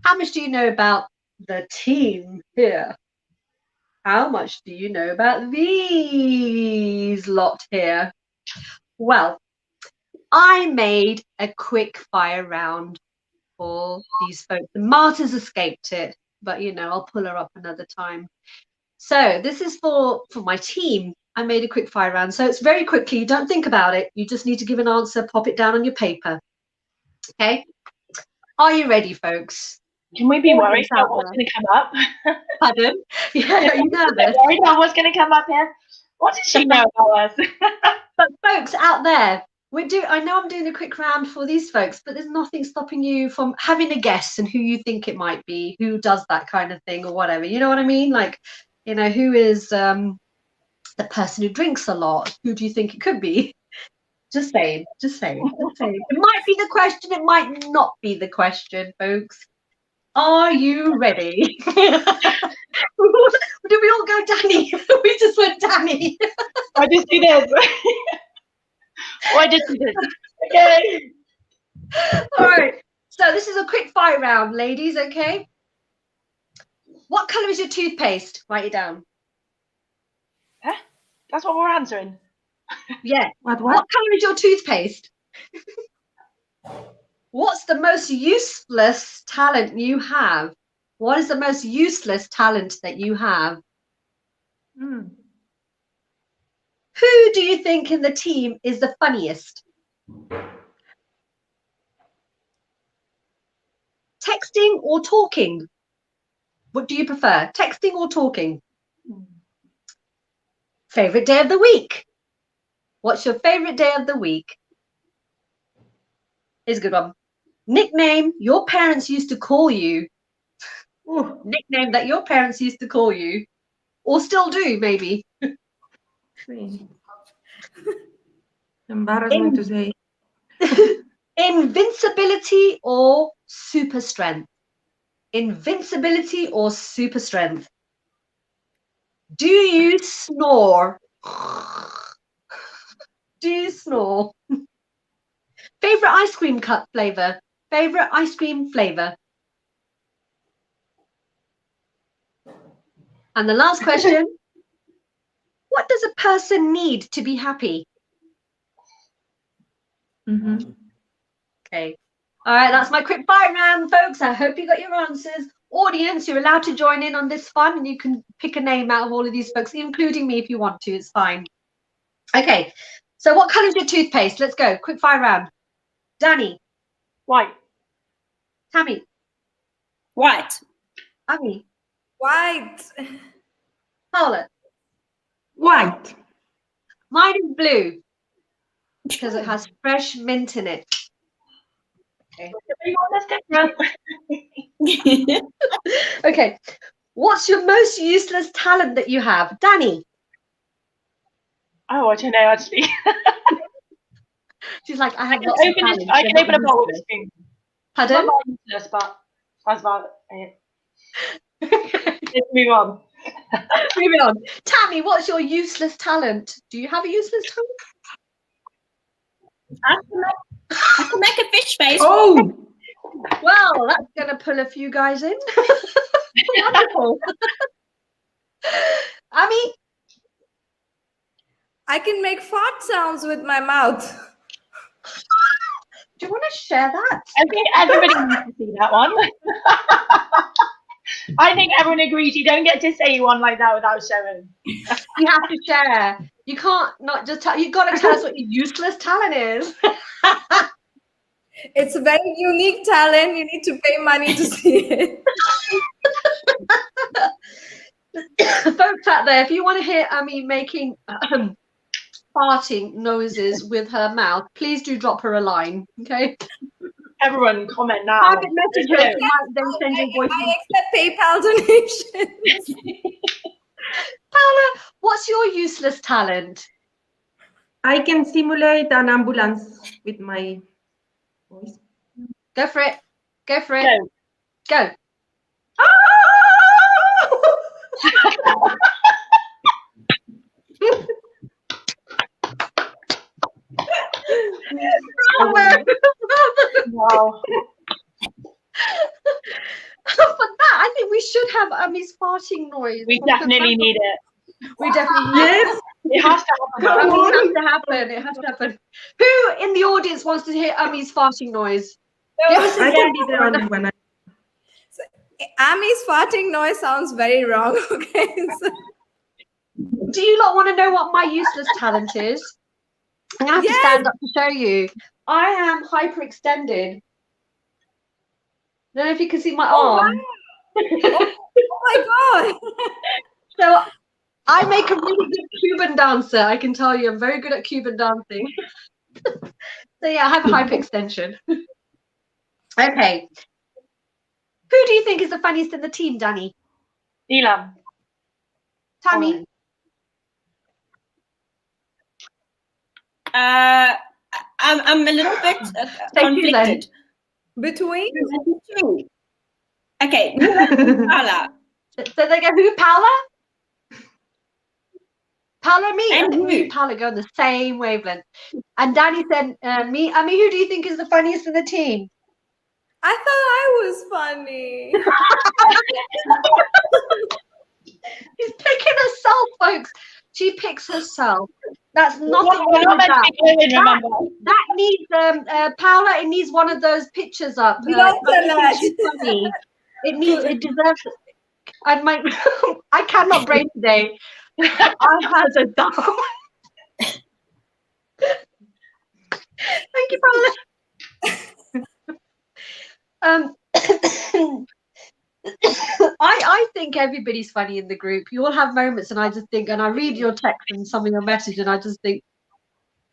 how much do you know about the team here? How much do you know about these lot here? Well, I made a quick fire round for these folks. The martyrs escaped it, but you know, I'll pull her up another time. So this is for my team. I made a quick fire round. So it's very quickly, you don't think about it. You just need to give an answer, pop it down on your paper. Okay. Are you ready, folks? Can we be worried about what's going to come up? Pardon? Yeah, are you nervous? Worried about what's going to come up here? What does she know about us? But folks out there, I know I'm doing a quick round for these folks, but there's nothing stopping you from having a guess and who you think it might be, who does that kind of thing or whatever. You know what I mean? Like, you know, who is the person who drinks a lot? Who do you think it could be? Just saying. It might be the question, it might not be the question, folks. Are you ready? Did we all go Danny? We just went Danny. I just do this. I just do this. Okay. All right. So this is a quick fire round, ladies. Okay. What color is your toothpaste? Write it down. Huh? That's what we're answering. Yeah. What? What color is your toothpaste? What's the most useless talent you have? What is the most useless talent that you have? Who do you think in the team is the funniest? Texting or talking? What do you prefer? Texting or talking? Favorite day of the week? What's your favorite day of the week? Here's a good one. Nickname your parents used to call you. Ooh, nickname that your parents used to call you. Or still do, maybe. Sí. Embarrassment to say. Invincibility or super strength? Invincibility or super strength? Do you snore? Do you snore? Favorite ice cream cup flavor? Favorite ice cream flavor? And the last question, what does a person need to be happy? Okay. All right, that's my quick fire round, folks. I hope you got your answers. Audience, you're allowed to join in on this fun, and you can pick a name out of all of these folks, including me if you want to. It's fine. Okay, so what colour is your toothpaste? Let's go. Quick fire round. Danny. White. Tammy. White. Ami, White. Paula. White. Mine is blue because it has fresh mint in it. That's different. Okay. What's your most useless talent that you have? Danny. Oh, I don't know actually. She's like, I I have can lots of open talents. this. I they're can not open a bowl with a useless. spoon. Pardon? Not useless, but that's about it. Let's move on. Moving on. Tammy, what's your useless talent? Do you have a useless talent? I can make a fish face. Oh, Well, that's going to pull a few guys in. Wonderful. Ami? I can make fart sounds with my mouth. Do you want to share that? I think everybody needs to see that one. I think everyone agrees you don't get to say one like that without showing. You have to share. You can't not just tell. You've got to tell us what your useless talent is. It's a very unique talent. You need to pay money to see it. Folks out there, if you want to hear Ami making farting noises with her mouth, please do drop her a line. Okay. Everyone comment now. Private messages. Okay. You might then send your voice. I accept PayPal donations. Paula, what's your useless talent? I can simulate an ambulance with my voice. Go for it. Go for it. Go. Go. Wow. For that, I think we should have Ami's farting noise. We definitely need it. We definitely need Yes. It has to happen. I Come mean, on. it has to happen. It has to happen. Who in the audience wants to hear Ami's farting noise? Give us a I yes. can be the only one. Ami's farting noise sounds very wrong. Okay. So, Do you not want to know what my useless talent is? I'm gonna have to stand up to show you. I am hyperextended. I don't know if you can see my arm. oh my God. So I make a really good Cuban dancer. I can tell you, I'm very good at Cuban dancing. So yeah, I have a hyperextension. Okay. Who do you think is the funniest in the team, Danny? Elam. Tammy? I'm a little bit conflicted. Between? Okay, Paula. So they go, who, Paula? Paula and me. And Okay, me who? and Paula go on the same wavelength. And Danny said, me. I mean, who do you think is the funniest in the team? I thought I was funny. She's picking herself, folks. She picks herself. That's nothing We're wrong not with meant to that. be going, remember. That needs Paula. It needs one of those pictures up. Not I think that. she's funny. It needs. It deserves. And my, I cannot brain today. I had a dumb. Thank you, Paula. I think everybody's funny in the group. You all have moments, and I just think, and I read your text and some of your message, and I just think.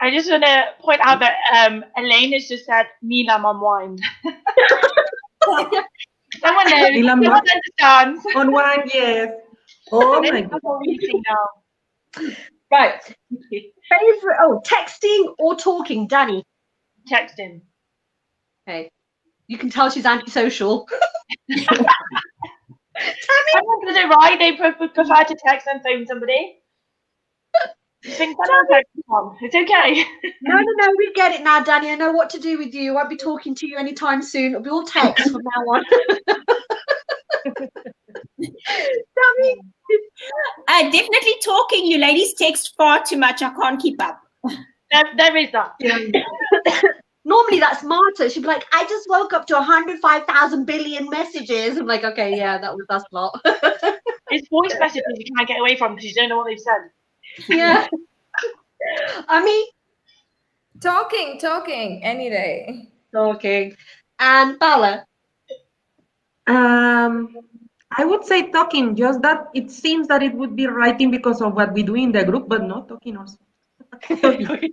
I just want to point out that Elaine has just said Milam on wine. Someone knows. Milam Someone understands. On one, yes. Oh my That's God. what we see now. Right. Favorite? Oh, texting or talking, Danny. Texting. Okay. You can tell she's antisocial. Everyone does it right. They prefer to text than phone somebody. Think it's okay. No, we get it now, Danny. I know what to do with you. I won't be talking to you anytime soon. It'll be all text from now on. Danny? Definitely talking. You ladies text far too much. I can't keep up. There is that. Normally that's Marta. She'd be like, I just woke up to 105,000 billion messages. I'm like, okay, yeah, that was us lot. It's voice messages you can't get away from because you don't know what they've said. Yeah. I mean, Talking any day. talking. And Bella? I would say talking, just that it seems that it would be writing because of what we do in the group, but not talking also. Talking.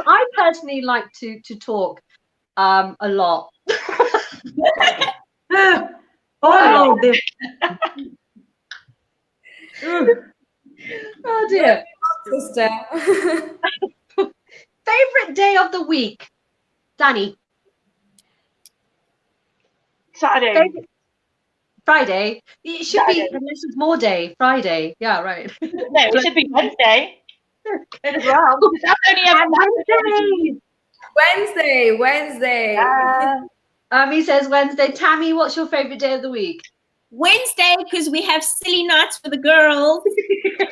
I personally like to talk a lot. Oh no, Oh dear. Sister. Favorite day of the week, Danny? Saturday. Favorite Friday. It should be Friday. unless it's more day. Friday. Yeah, right. No, it should be Wednesday. Wow. That's only ever Wednesday. Wednesday. He says Wednesday. Tammy, what's your favorite day of the week? Wednesday, because we have silly nights for the girls.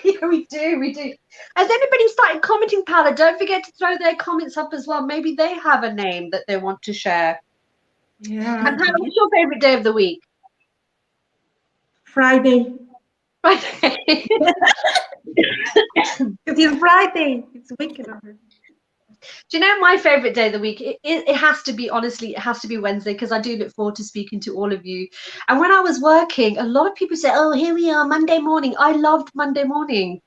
Yeah, we do. Has anybody started commenting, Paula? Don't forget to throw their comments up as well. Maybe they have a name that they want to share. Yeah. And Paula, what's your favorite day of the week? Friday. Friday. Because it's Friday. It's weekend already. Do you know my favorite day of the week? It has to be, honestly, it has to be Wednesday, because I do look forward to speaking to all of you. And when I was working, a lot of people say, oh, here we are, Monday morning. I loved Monday morning.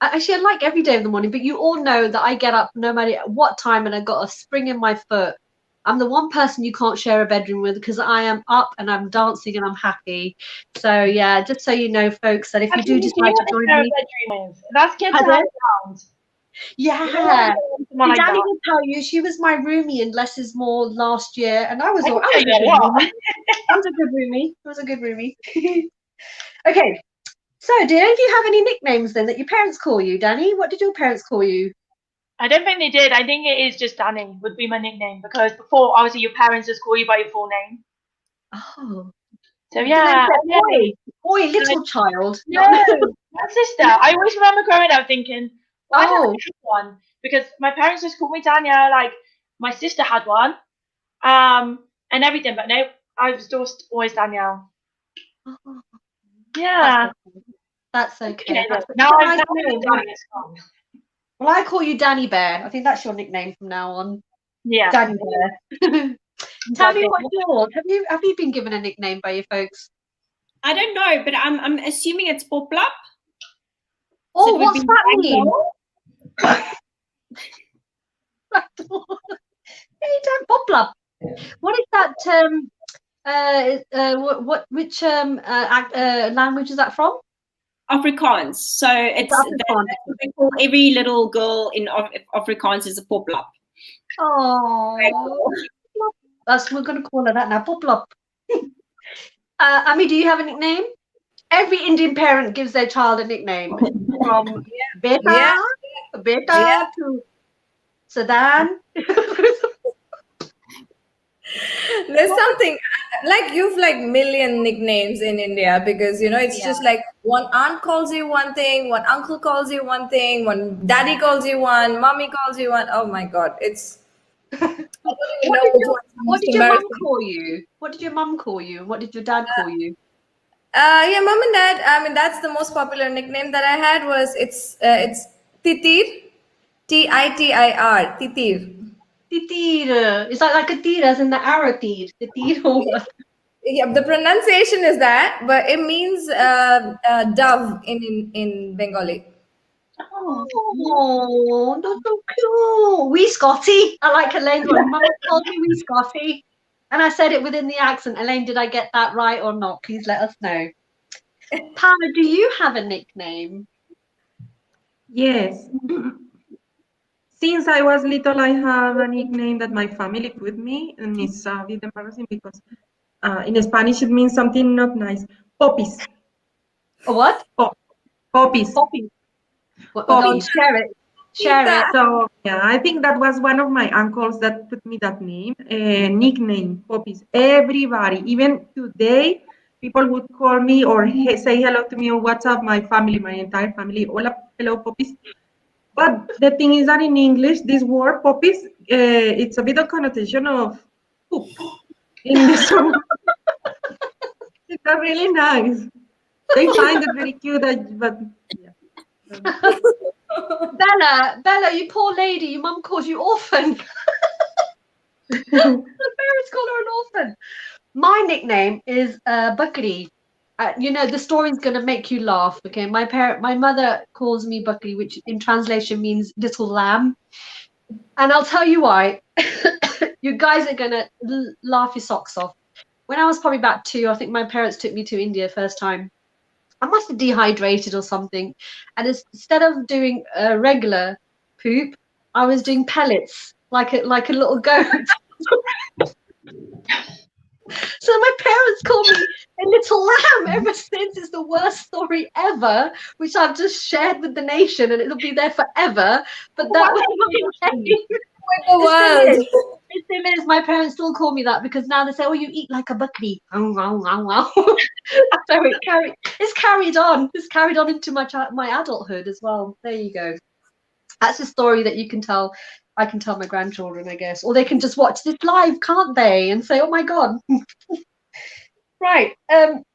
Actually, I like every day of the morning, but you all know that I get up no matter what time and I got a spring in my foot. I'm the one person you can't share a bedroom with, because I am up and I'm dancing and I'm happy. So yeah, just so you know, folks, that if you do decide to join me, that's good to have around. yeah. Someone like Danny that. will tell you she was my roomie in Less is More last year, and I was a good roomie. I was a good roomie. Okay, so do any of you have any nicknames then that your parents call you, Danny? What did your parents call you? I don't think they did. I think it is just Danny would be my nickname, because before, obviously, your parents just call you by your full name. Oh, So yeah, boy, little child. No, my sister. I always remember growing up thinking, why don't I have one? Because my parents just called me Danielle. Like my sister had one, and everything. But no, I was just always Danielle. Oh, Yeah, that's okay. That's now a I'm nice name. Well, I call you Danny Bear. I think that's your nickname from now on. Yeah, Danny Bear. Tammy, what's yours? Have you been given a nickname by your folks? I don't know, but I'm assuming it's Poplap. Oh, so what's that mean? Hey, Dan Poplap. What is that? Which language is that from? Afrikaans. So it's Afrikaans. they call every little girl in Afrikaans is a Poplap. Oh, we're going to call her that now. Poplap. Ami, do you have a nickname? Every Indian parent gives their child a nickname, from Beta to Sadan. There's something like you've like million nicknames in India, because it's just like one aunt calls you one thing, one uncle calls you one thing, one daddy calls you one, mommy calls you one. Oh my God, it's. What did your mum call you? What did your mum call you? What did your dad call you? Yeah, mom and dad. I mean, that's the most popular nickname that I had. It's Titir, Titir, Titir. Titir. Is that like a tir as in the arrow tir? Titir. Yeah, the pronunciation is that, but it means dove in Bengali. Oh, that's so cool. Wee Scotty. I like Elaine's one. Mum called me Wee Scotty. And I said it within the accent. Elaine, did I get that right or not? Please let us know. Paula, do you have a nickname? Yes. Since I was little, I have a nickname that my family put me, and it's a bit embarrassing because in Spanish it means something not nice. Poppies. A what? Poppies. Poppies. Don't share it. Share it. So yeah, I think that was one of my uncles that put me that nickname, Poppies. Everybody, even today, people would call me or say hello to me on WhatsApp, my family, my entire family. Hola, hello, Poppies. But the thing is that in English, this word Poppies, it's a bit of connotation of poop. It's not really nice. They find it very cute, but yeah. Bella, you poor lady, your mum calls you orphan. That's parents call her an orphan. My nickname is Bakri. You know, the story's going to make you laugh. Okay, my mother calls me Bakri, which in translation means little lamb. And I'll tell you why. You guys are going to laugh your socks off. When I was probably about 2, I think my parents took me to India first time. I must have dehydrated or something. And instead of doing a regular poop, I was doing pellets like a little goat. So my parents call me a little lamb ever since. It's the worst story ever, which I've just shared with the nation, and it'll be there forever. But that was my name. It still is. My parents still call me that because now they say, "Oh, you eat like a buckley." So it's carried on. It's carried on into my adulthood as well. There you go. That's a story that you can tell. I can tell my grandchildren, I guess, or they can just watch this live, can't they? And say, "Oh my god!" Right.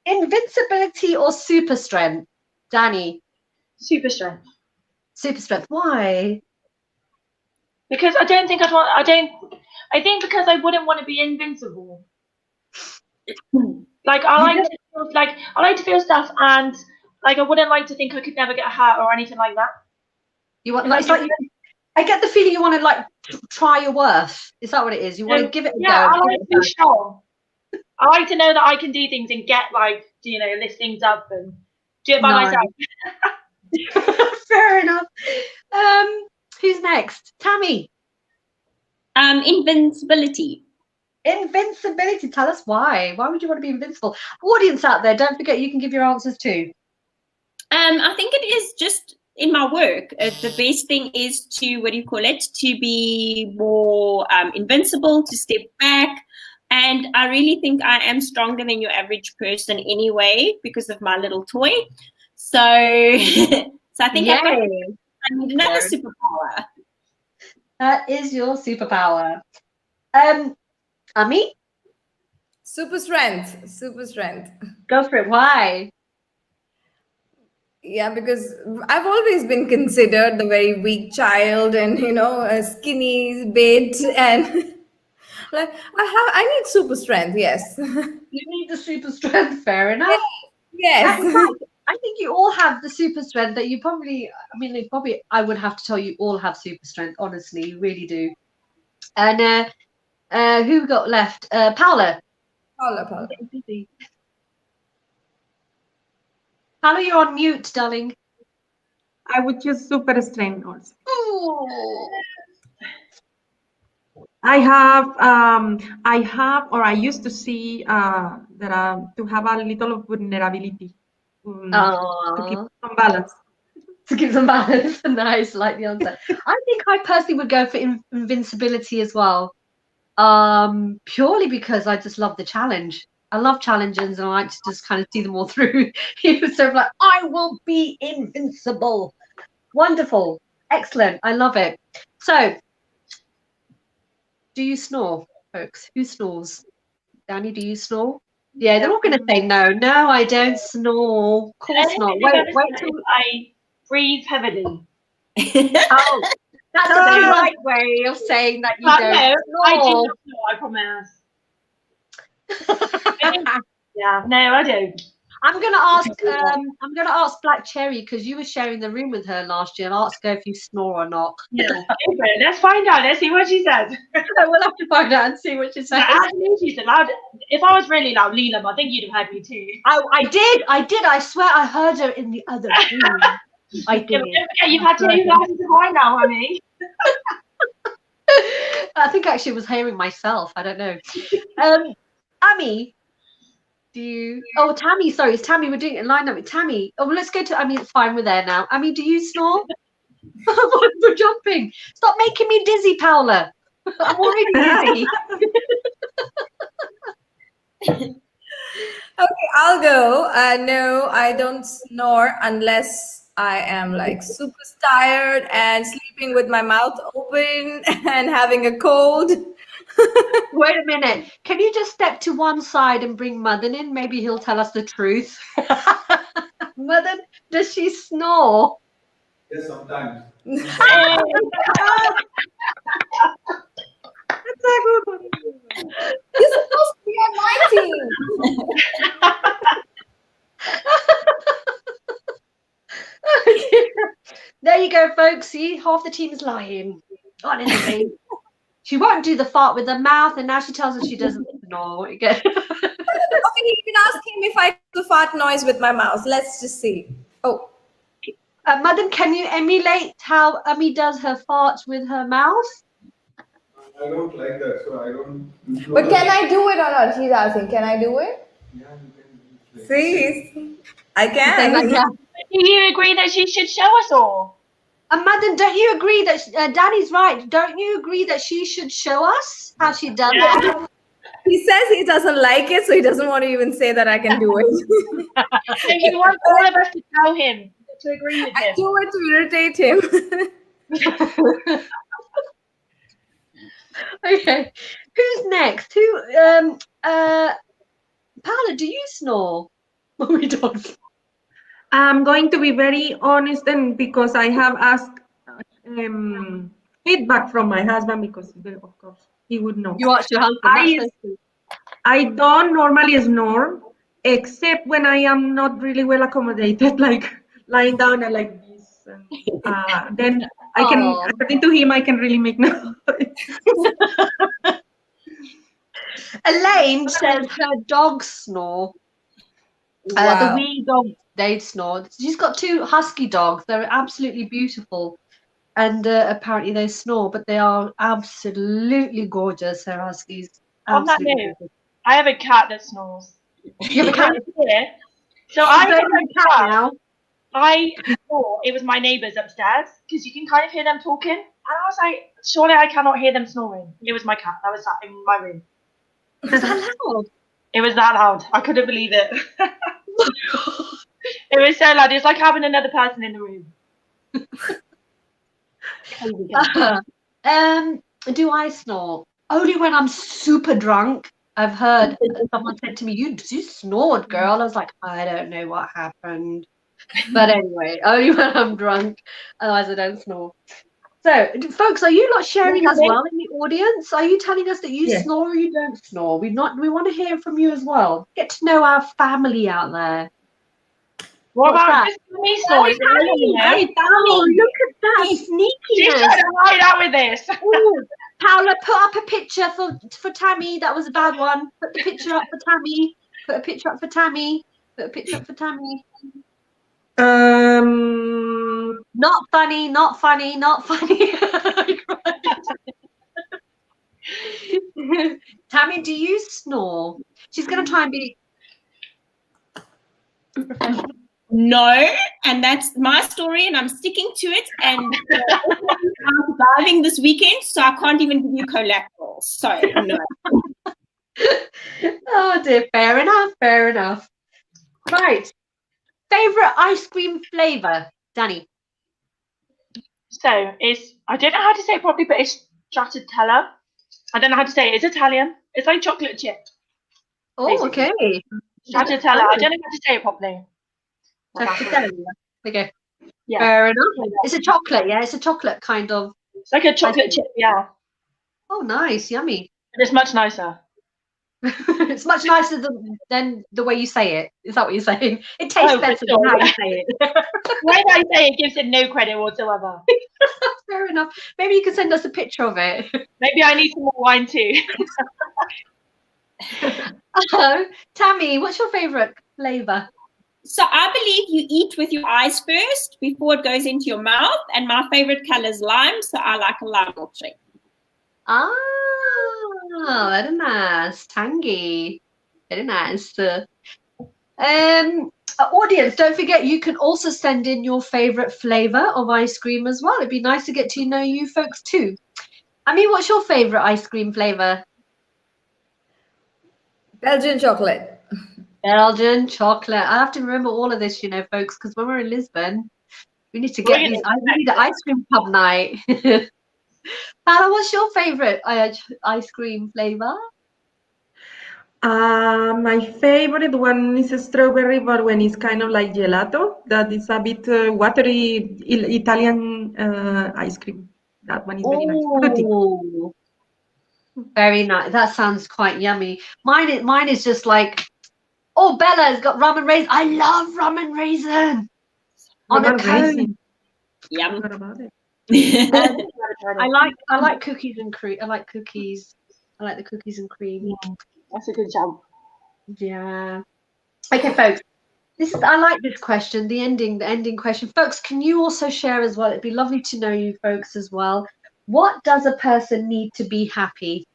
Invincibility or super strength, Danny? Super strength. Super strength. Why? Because I don't think I'd want. I think because I wouldn't want to be invincible. Like I like to feel stuff, and like I wouldn't like to think I could never get hurt or anything like that. You want like, I get the feeling you want to like try your worst. Is that what it is? You want to give it a go? Yeah, I like to be strong. I like to know that I can do things and get lift things up and do it by myself. Fair enough. Who's next? Tammy. Invincibility. Invincibility. Tell us why. Why would you want to be invincible? Audience out there, don't forget you can give your answers too. I think it is just in my work. The best thing is to to be more invincible, to step back. And I really think I am stronger than your average person anyway because of my little toy. So I think I need another superpower. That is your superpower. Ami? Super strength. Super strength. Go for it. Why? Yeah, because I've always been considered the very weak child and, a skinny bit and like I need super strength, yes. You need the super strength, fair enough. Yes. I think you all have the super strength that you probably, I would have to tell you all have super strength, honestly, you really do. And who got left? Paula. Paula. Paula, you're on mute, darling. I would choose super strength also. Ooh. I used to see that to have a little of vulnerability to keep some balance. To keep some balance. Nice, like the answer. I think I personally would go for invincibility as well. Purely because I just love the challenge. I love challenges and I like to just kind of see them all through. So like, I will be invincible. Wonderful. Excellent. I love it. So, do you snore, folks? Who snores? Danny, do you snore? Yeah, they're all going to say no. No, I don't snore. Of course not. Wait till I breathe heavily. Oh, that's a very right way of saying that you don't snore. I do not snore, I promise. Yeah, no, I don't. I'm gonna ask Black Cherry because you were sharing the room with her last year. I'll ask her if you snore or not. Yeah. Let's find out. Let's see what she said. We'll have to find out and see what she said. She's loud. If I was really loud, Leela, I think you'd have had me too. I did. I swear I heard her in the other room. I did. Don't forget, you've had 2 glasses of wine now, honey. I think actually I was hearing myself. I don't know. Ami, do you? Oh, Tammy. Sorry, it's Tammy. We're doing it in line up with Tammy. Oh, well, let's go to Ami. It's fine. We're there now. Ami, do you snore? We're jumping. Stop making me dizzy, Paula. I'm already dizzy. Okay, I'll go. No, I don't snore unless I am like super tired and sleeping with my mouth open and having a cold. Wait a minute. Can you just step to one side and bring Madan in? Maybe he'll tell us the truth. Madan, does she snore? Yes, sometimes. You on my team. There you go, folks. See, half the team's lying. Honestly. She won't do the fart with her mouth, and now she tells us she doesn't know. Okay, you can ask him if I do fart noise with my mouth. Let's just see. Oh. Madam, can you emulate how Ami does her farts with her mouth? I don't like that, so I don't. But can I do it or not? She's asking, can I do it? Yeah, you can. See, I Say can. like, yeah. Do you agree that she should show us all? Madam, don't you agree that Danny's right? Don't you agree that she should show us how she does it? He says he doesn't like it, so he doesn't want to even say that I can do it. And he wants all of us to tell him to agree with I him. do it to irritate him. Okay, who's next? Paula, do you snore? Oh, we don't. I'm going to be very honest, and because I have asked feedback from my husband, because of course he would know. You asked your husband. I don't normally snore, except when I am not really well accommodated, like lying down and like this. And, then I can, according to him, I can really make noise. Elaine says her dogs snore. The wee dogs, they snore. She's got 2 husky dogs. They're absolutely beautiful. And apparently they snore, but they are absolutely gorgeous, her huskies. On that note, I have a cat that snores. You have a cat? So I have a cat now. I thought it was my neighbours upstairs because you can kind of hear them talking. And I was like, surely I cannot hear them snoring. It was my cat that was sat in my room. Was that loud? It was that loud. I couldn't believe it. It was so loud. It's like having another person in the room. Do I snore? Only when I'm super drunk. I've heard someone said to me, you snored, girl. I was like, I don't know what happened. But anyway, only when I'm drunk. Otherwise, I don't snore. So, folks, are you not sharing as well in the audience? Are you telling us that you snore or you don't snore? We want to hear from you as well. Get to know our family out there. What about me snoring? Hey, look at that sneakiness. She's trying to hide out with this. Ooh, Paula, put up a picture for Tammy. That was a bad one. Put the picture up for Tammy. Put a picture up for Tammy. Put a picture up for Tammy. Not funny, not funny, not funny. Tammy, do you snore? She's going to try and be professional. No, and that's my story, and I'm sticking to it. And I'm surviving this weekend, so I can't even give you collateral. So no. Oh dear, fair enough, fair enough. Right. Favorite ice cream flavor, Danny? So I don't know how to say it properly, but it's stracciatella. I don't know how to say it. It's Italian. It's like chocolate chip. Oh, basically. okay. Stracciatella. I don't know how to say it properly. Okay. Yeah. Fair enough. It's a chocolate, yeah. It's a chocolate kind of. It's like a chocolate chip, yeah. Oh, nice, yummy. But it's much nicer. It's much nicer than the way you say it. Is that what you're saying? It tastes better than how you say it. The way I say it gives it no credit whatsoever. Fair enough. Maybe you can send us a picture of it. Maybe I need some more wine too. Tammy, what's your favorite flavor? So I believe you eat with your eyes first before it goes into your mouth. And my favorite color is lime, so I like a lime milkshake. Ah, very nice. Tangy. Very nice. Audience, don't forget you can also send in your favorite flavor of ice cream as well. It'd be nice to get to know you folks too. I mean, what's your favorite ice cream flavor? Belgian chocolate. Belgian chocolate. I have to remember all of this, folks, because when we're in Lisbon, we need to get these. We need an ice cream pub night. Paula, what's your favorite ice cream flavor? My favorite one is a strawberry, but when it's kind of like gelato, that is a bit watery Italian ice cream. That one is very nice. Fruity. Very nice. That sounds quite yummy. Mine is just like, oh, Bella's got rum and raisin. I love rum and raisin on What a about cone. raisin? Yum. What about it? I like cookies and cream. I like cookies. I like the cookies and cream. That's a good jump. Yeah. Okay, folks. I like this question, the ending question. Folks, can you also share as well? It'd be lovely to know you folks as well. What does a person need to be happy?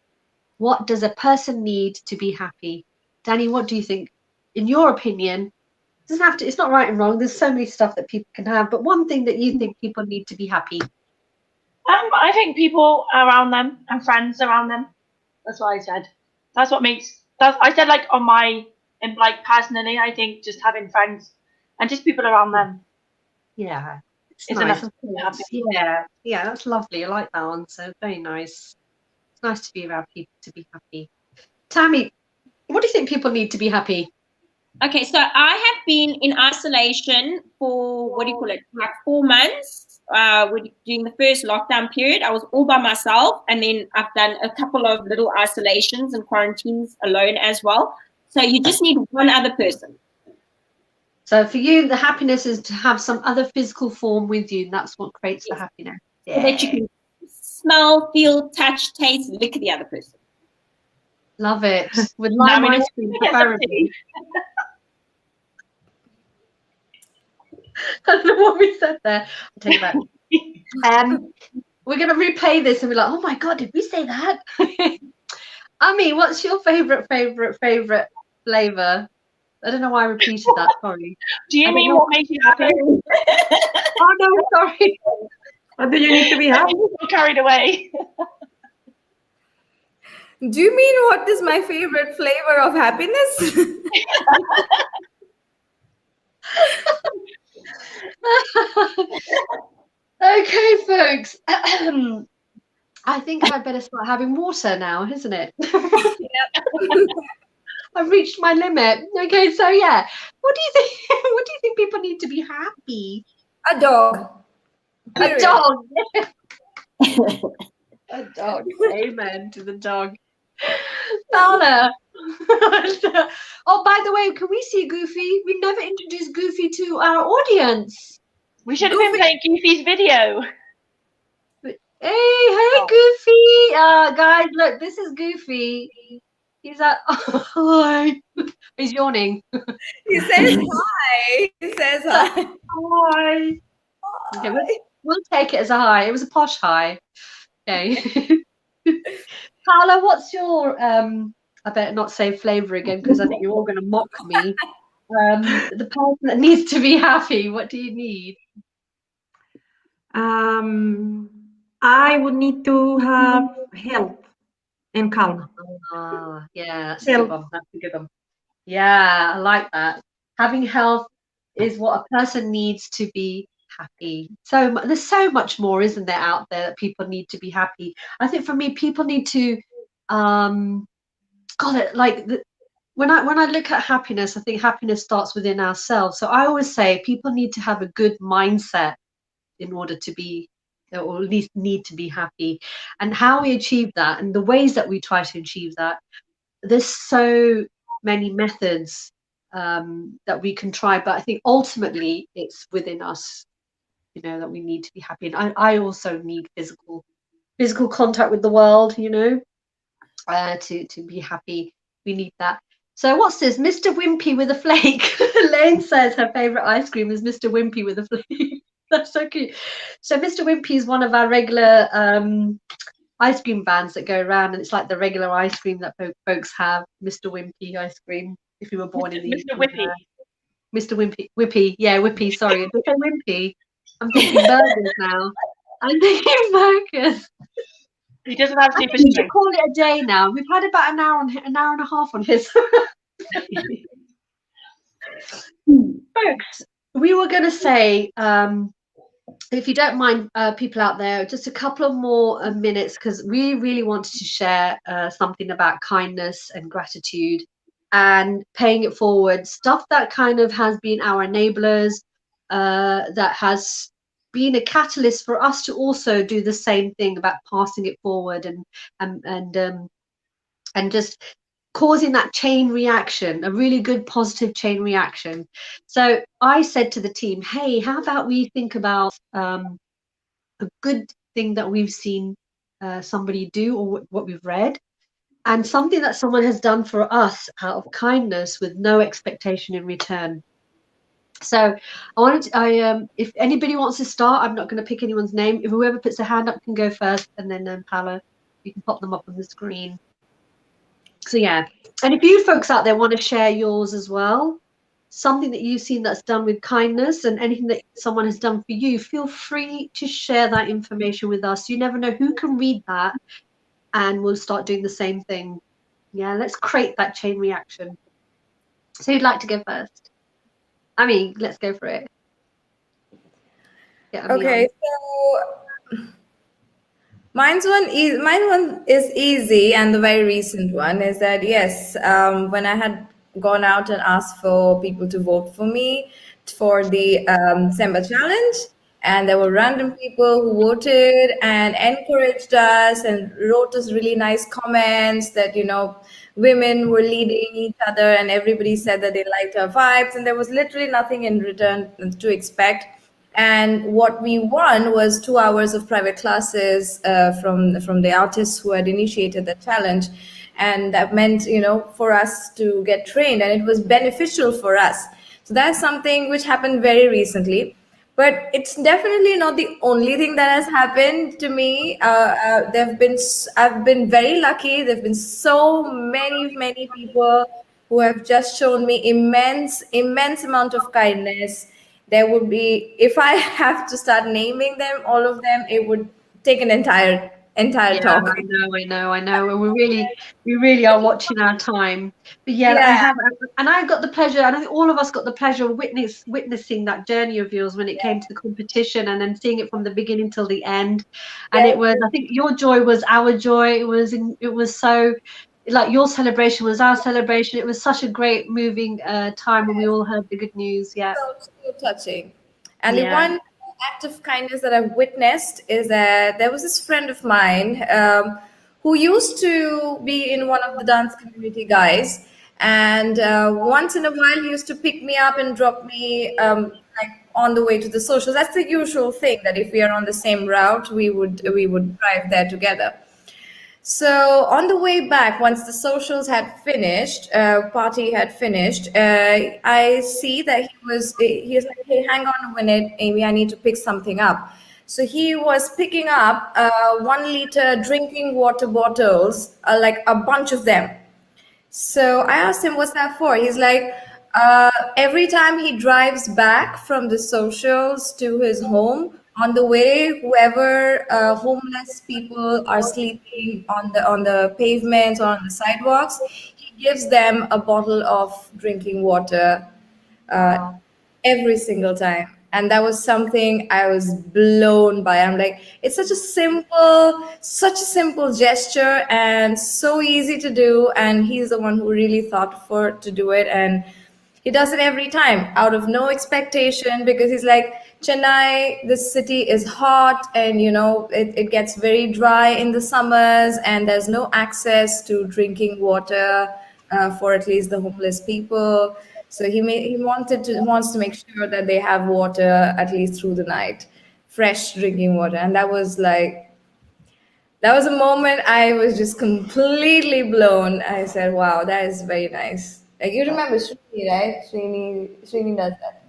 What does a person need to be happy? Danny, what do you think? In your opinion, it doesn't have to, it's not right and wrong. There's so many stuff that people can have, but one thing that you think people need to be happy. I think people around them and friends around them. That's what I said. That's what makes. I said like on my, like personally, I think just having friends and just people around them. Yeah, it's Is nice. enough to be happy. Yeah, that's lovely. I like that answer. Very nice. It's nice to be around people to be happy. Tammy, what do you think people need to be happy? Okay, so I have been in isolation for, what do you call it, like 4 months. During the first lockdown period, I was all by myself, and then I've done a couple of little isolations and quarantines alone as well. So you just need one other person. So for you, the happiness is to have some other physical form with you, and that's what creates the happiness. So that you can smell, feel, touch, taste, look at the other person. Love it. With lime ice cream, preferably. I don't know what we said there. I'll take it back. We're going to replay this and be like, oh my God, did we say that? Ami, what's your favorite flavor? I don't know why I repeated that. Sorry. Do you mean what makes you happy? Oh no, sorry. What do you need to be happy? I'm carried away. Do you mean what is my favorite flavor of happiness? Okay, folks. I think I better start having water now, isn't it? I've reached my limit. Okay, so yeah. What do you think? What do you think people need to be happy? A dog. A dog. A dog. Amen to the dog. Paula. Oh, by the way, can we see Goofy? We never introduced Goofy to our audience. We should have been playing Goofy's video. Hey, Goofy. Guys, look, this is Goofy. He's at. Hi. He's yawning. He says hi. He says hi. Hi. Okay, we'll take it as a hi. It was a posh hi. Okay. Paula, what's your I better not say flavor again because I think you're all going to mock me. The person that needs to be happy, what do you need? I would need to have health and calm. Yeah, that's a good one. That's a good one. Yeah, I like that. Having health is what a person needs to be happy. So there's so much more, isn't there, out there that people need to be happy. I think for me, people need to when I look at happiness, I think happiness starts within ourselves. So I always say people need to have a good mindset in order to be, or at least need to be happy. And how we achieve that and the ways that we try to achieve that, there's so many methods that we can try, but I think ultimately it's within us, that we need to be happy. And I also need physical contact with the world, to be happy. We need that. So what's this? Mr. Wimpy with a flake. Lane says her favorite ice cream is Mr. Wimpy with a flake. That's so cute. So Mr. Wimpy is one of our regular ice cream vans that go around, and it's like the regular ice cream that folks have. Mr. Wimpy ice cream. If you were born in the Mr. Whippy. Mr. Whippy. Yeah, Whippy. Sorry, did I say Wimpy? I'm thinking burgers now. I'm thinking burgers. He doesn't have super We should strength. call it a day now. We've had about an hour and a half on his. Folks, we were going to say, if you don't mind, people out there, just a couple of more minutes, because we really wanted to share something about kindness and gratitude and paying it forward, stuff that kind of has been our enablers, that has been a catalyst for us to also do the same thing about passing it forward and just causing that chain reaction, a really good positive chain reaction. So I said to the team, hey, how about we think about a good thing that we've seen somebody do, or what we've read, and something that someone has done for us out of kindness with no expectation in return. So if anybody wants to start, I'm not going to pick anyone's name. If whoever puts their hand up can go first, and then Paula, you can pop them up on the screen. So yeah, and if you folks out there want to share yours as well, something that you've seen that's done with kindness, and anything that someone has done for you, feel free to share that information with us. You never know who can read that, and we'll start doing the same thing. Yeah, let's create that chain reaction. So who'd like to go first? Ami, let's go for it. Yeah, Okay, so mine one is easy, and the very recent one is that yes, when I had gone out and asked for people to vote for me for the December challenge, and there were random people who voted and encouraged us and wrote us really nice comments that women were leading each other, and everybody said that they liked our vibes, and there was literally nothing in return to expect. And what we won was 2 hours of private classes from the artists who had initiated the challenge, and that meant for us to get trained, and it was beneficial for us. So that's something which happened very recently, but it's definitely not the only thing that has happened to me. I've been very lucky. There've been so many people who have just shown me immense amount of kindness. There would be, if I have to start naming them, all of them, it would take an entire yeah, talk. I know. And we really are watching our time. But yeah, Yeah. I got the pleasure, and I think all of us got the pleasure of witnessing that journey of yours when it came to the competition, and then seeing it from the beginning till the end. And Yes. it was, I think your joy was our joy. It was so, like, your celebration was our celebration. It was such a great moving time when we all heard the good news. Yeah. So touching. And the Yeah. one act of kindness that I've witnessed is that there was this friend of mine who used to be in one of the dance community guys, and once in a while he used to pick me up and drop me like on the way to the socials. That's the usual thing, that if we are on the same route, we would drive there together. So on the way back, once the socials had finished, party had finished, I see that he was like, hey, hang on a minute, Amy, I need to pick something up. So he was picking up 1 liter drinking water bottles, like a bunch of them. So I asked him, what's that for? He's like, every time he drives back from the socials to his home, on the way, whoever homeless people are sleeping on the pavements or on the sidewalks, he gives them a bottle of drinking water every single time. And that was something I was blown by. I'm like, it's such a simple gesture and so easy to do. And he's the one who really thought to do it. And he does it every time out of no expectation, because he's like, Chennai, this city is hot, and it gets very dry in the summers, and there's no access to drinking water for at least the homeless people. So he wants to make sure that they have water at least through the night, fresh drinking water. And that was a moment I was just completely blown. I said, wow, that is very nice. Like, you remember Srini, right? Srini does that.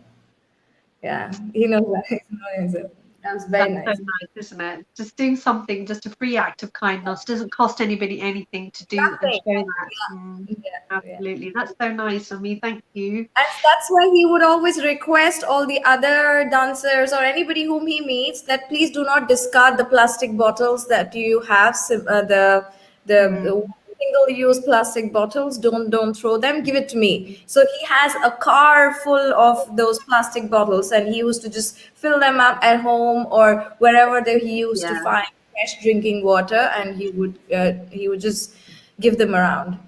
Yeah, he knows that. He knows it. That was very nice. So nice, isn't it? Just doing something, just a free act of kindness, doesn't cost anybody anything to do and show that. Absolutely. That's so nice of me. Thank you. And that's why he would always request all the other dancers or anybody whom he meets that please do not discard the plastic bottles that you have, the single-use plastic bottles. Don't throw them. Give it to me. So he has a car full of those plastic bottles, and he used to just fill them up at home or wherever he used to find fresh drinking water, and he would just give them around.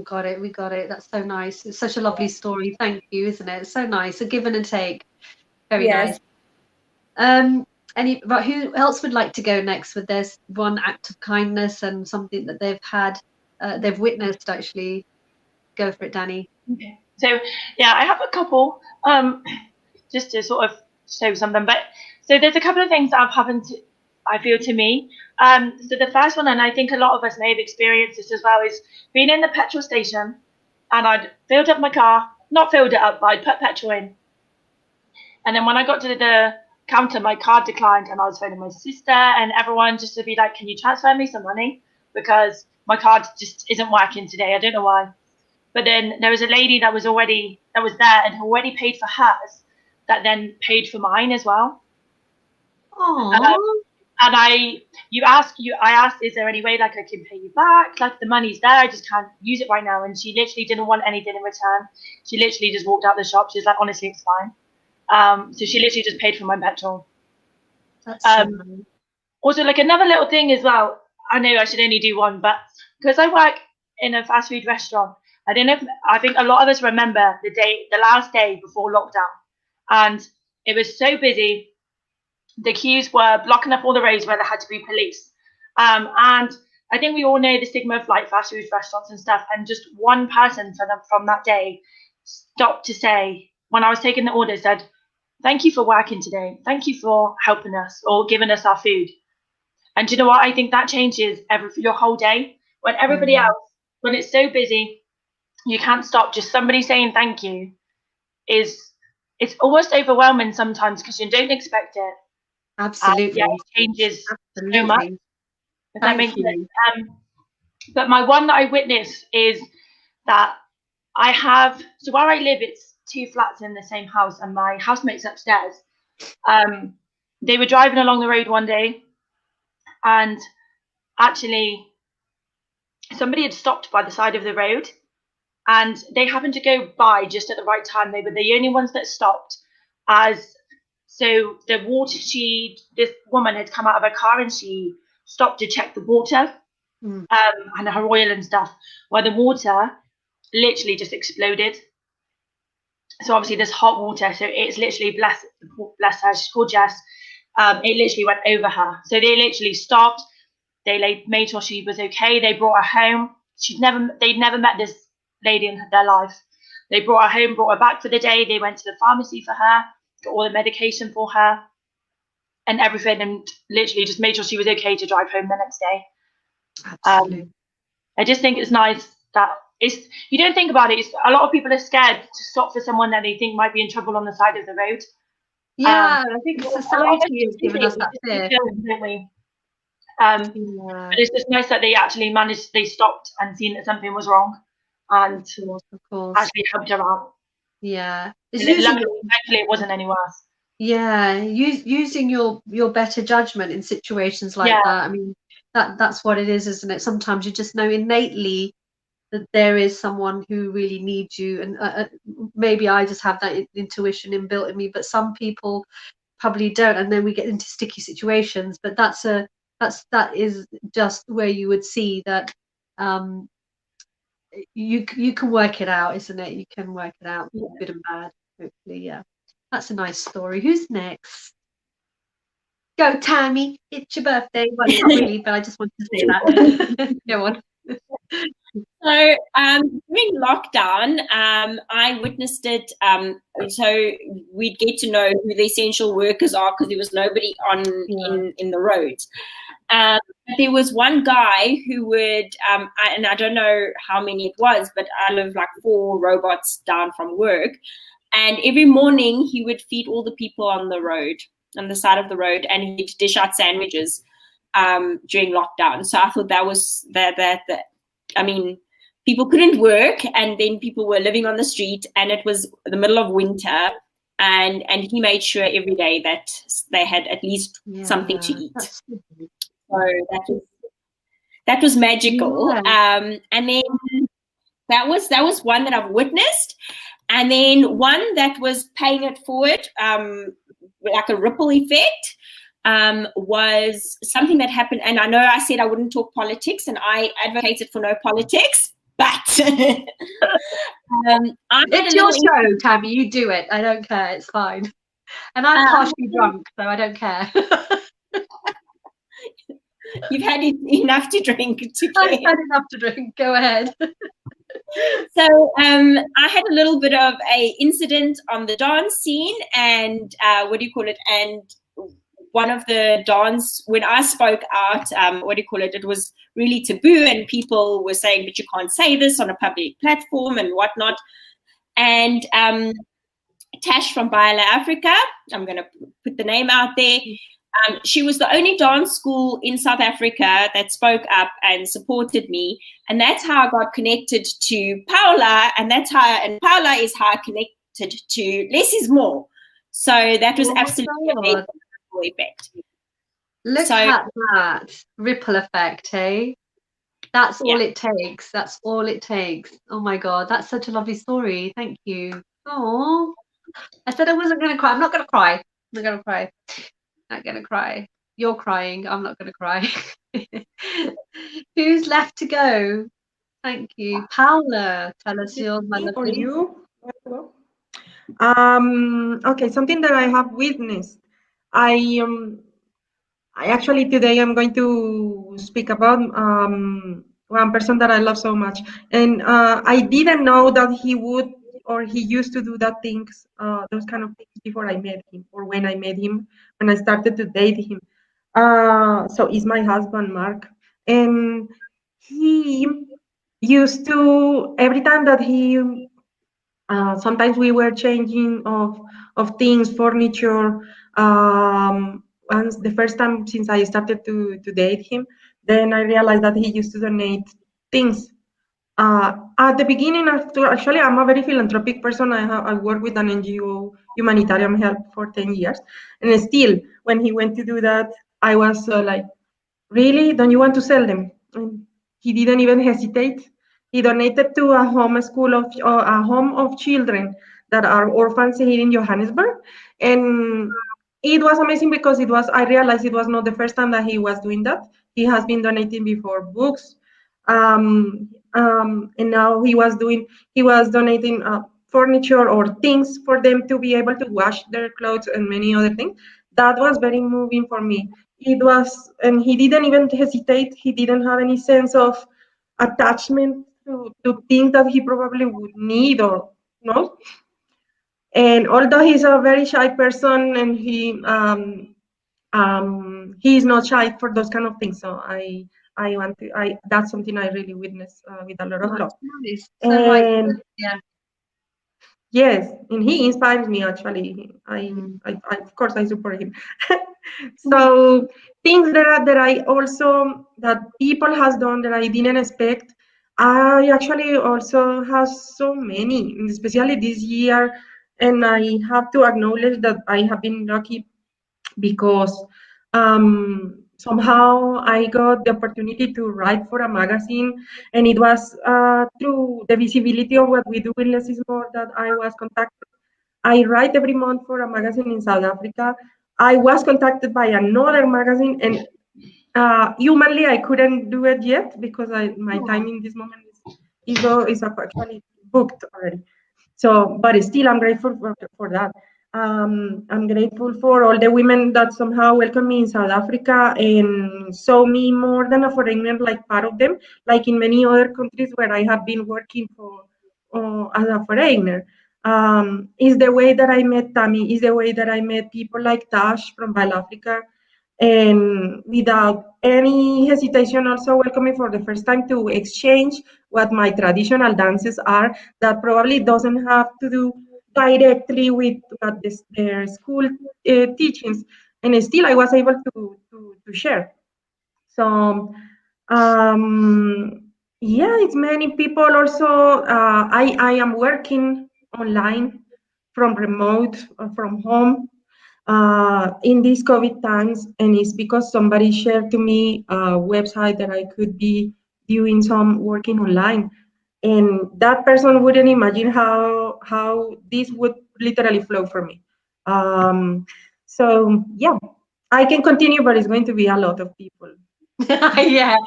Got it. We got it. That's so nice. It's such a lovely story. Thank you, isn't it? It's so nice. A give and a take. Very nice. But who else would like to go next with this one act of kindness and something that they've witnessed actually? Go for it, Danny. Okay. So yeah, I have a couple. Just to sort of show something. But so there's a couple of things that have happened, I feel, to me. So the first one, and I think a lot of us may have experienced this as well, is being in the petrol station, and I'd filled up my car, not filled it up, but I'd put petrol in. And then when I got to the counter, my card declined, and I was phoning my sister and everyone just to be like, can you transfer me some money? Because my card just isn't working today. I don't know why. But then there was a lady that was there and already paid for hers, that then paid for mine as well. Oh. And I asked, is there any way like I can pay you back? Like the money's there, I just can't use it right now. And she literally didn't want anything in return. She literally just walked out the shop. She's like, honestly, it's fine. So she literally just paid for my petrol. That's so nice. Also, like another little thing as well. I know I should only do one, but because I work in a fast food restaurant, I think a lot of us remember the last day before lockdown, and it was so busy. The queues were blocking up all the roads where there had to be police. And I think we all know the stigma of like fast food restaurants and stuff. And just one person from that day stopped to say, when I was taking the order, said, thank you for working today. Thank you for helping us or giving us our food. And do you know what? I think that changes your whole day. When everybody else, when it's so busy, you can't stop. Just somebody saying thank you it's almost overwhelming sometimes because you don't expect it. Absolutely. Yeah, it changes Absolutely. so much. If that makes sense. But my one that I witnessed is that I have, so where I live, it's 2 flats in the same house, and my housemate's upstairs. They were driving along the road one day, and actually somebody had stopped by the side of the road, and they happened to go by just at the right time. They were the only ones that stopped. So this woman had come out of her car and she stopped to check the water and her oil and stuff, where the water literally just exploded. So obviously there's hot water, so it's literally, bless her, she's called Jess, it literally went over her. So they literally stopped, they made sure she was okay, they brought her home. They'd never met this lady in their life. They brought her home, brought her back for the day, they went to the pharmacy for her, got all the medication for her and everything, and literally just made sure she was okay to drive home the next day. Absolutely. I just think it's nice that you don't think about it. A lot of people are scared to stop for someone that they think might be in trouble on the side of the road. Yeah, I think society has given us that fear. Don't we? But it's just nice that they stopped and seen that something was wrong and of course. actually helped her out. Yeah. Luckily, it wasn't any worse. Yeah, using your better judgment in situations like that. I mean, that's what it is, isn't it? Sometimes you just know innately that there is someone who really needs you, and maybe I just have that intuition inbuilt in me, but some people probably don't, and then we get into sticky situations. But that is just where you would see that you can work it out, isn't it? You can work it out, good and bad, hopefully. Yeah, that's a nice story. Who's next? Go, Tammy. It's your birthday. Well, not really, but I just wanted to say that. Go on. So during lockdown, I witnessed it. So we'd get to know who the essential workers are because there was nobody in the roads. There was one guy who would, and I don't know how many it was, but I live like 4 robots down from work. And every morning he would feed all the people on the road, on the side of the road, and he'd dish out sandwiches during lockdown. So I thought that was that. I mean, people couldn't work, and then people were living on the street, and it was the middle of winter, and he made sure every day that they had at least something to eat. So that was magical. And then that was one that I've witnessed, and then one that was paying it forward, like a ripple effect. Was something that happened, and I know I said I wouldn't talk politics, and I advocated for no politics, but it's your show, Tammy. You do it. I don't care. It's fine. And I'm partially drunk, so I don't care. You've had enough to drink to I've care. had enough to drink. Go ahead. So I had a little bit of a incident on the dance scene, and and one of the dance, when I spoke out, it was really taboo, and people were saying, but you can't say this on a public platform and whatnot. And Tash from Baila Africa, I'm going to put the name out there. She was the only dance school in South Africa that spoke up and supported me. And that's how I got connected to Paula. And Paula is how I connected to Less is More. So that was absolutely a ripple effect. Look at that ripple effect, hey? That's all it takes. That's all it takes. Oh my God, that's such a lovely story. Thank you. Oh, I said I wasn't going to cry. I'm not going to cry. I'm not going to cry. Not going to cry. You're crying. I'm not going to cry. Who's left to go? Thank you. Paula, tell us yours, my Or lovely. you? Okay, something that I have witnessed. I actually today I'm going to speak about one person that I love so much, and I didn't know that he would or he used to do that things, those kind of things before I met him or when I met him, when I started to date him. So he's my husband, Mark, and he used to every time that he sometimes we were changing of things, furniture. Once the first time since I started to date him, then I realized that he used to donate things. At the beginning, actually, I'm a very philanthropic person. I work with an NGO, humanitarian help, for 10 years, and still, when he went to do that, I was like, really? Don't you want to sell them? And he didn't even hesitate. He donated to a home school a home of children that are orphans here in Johannesburg, and it was amazing because I realized it was not the first time that he was doing that. He has been donating before books, and now he was donating furniture or things for them to be able to wash their clothes and many other things. That was very moving for me. It was, and he didn't even hesitate. He didn't have any sense of attachment to things that he probably would need or no. And although he's a very shy person, and he is not shy for those kind of things. So that's something I really witness with a lot of love. Nice. So right, yeah. Yes, and he inspires me actually. I of course I support him. So things that I also that people has done that I didn't expect. I actually also have so many, especially this year, and I have to acknowledge that I have been lucky because somehow I got the opportunity to write for a magazine, and it was through the visibility of what we do in Less is More that I was contacted. I write every month for a magazine in South Africa. I was contacted by another magazine, and humanly I couldn't do it yet because my time in this moment is actually booked already. So, but still, I'm grateful for that. I'm grateful for all the women that somehow welcomed me in South Africa and saw me more than a foreigner, like part of them, like in many other countries where I have been working for as a foreigner. Is the way that I met Tammy, is the way that I met people like Tash from South Africa, and without any hesitation also welcome me for the first time to exchange what my traditional dances are that probably doesn't have to do directly with what their school teachings, and still I was able to share. So yeah, it's many people also. I am working online from remote from home in these COVID times, and it's because somebody shared to me a website that I could be doing some working online, and that person wouldn't imagine how this would literally flow for me. So yeah, I can continue, but it's going to be a lot of people. Yeah,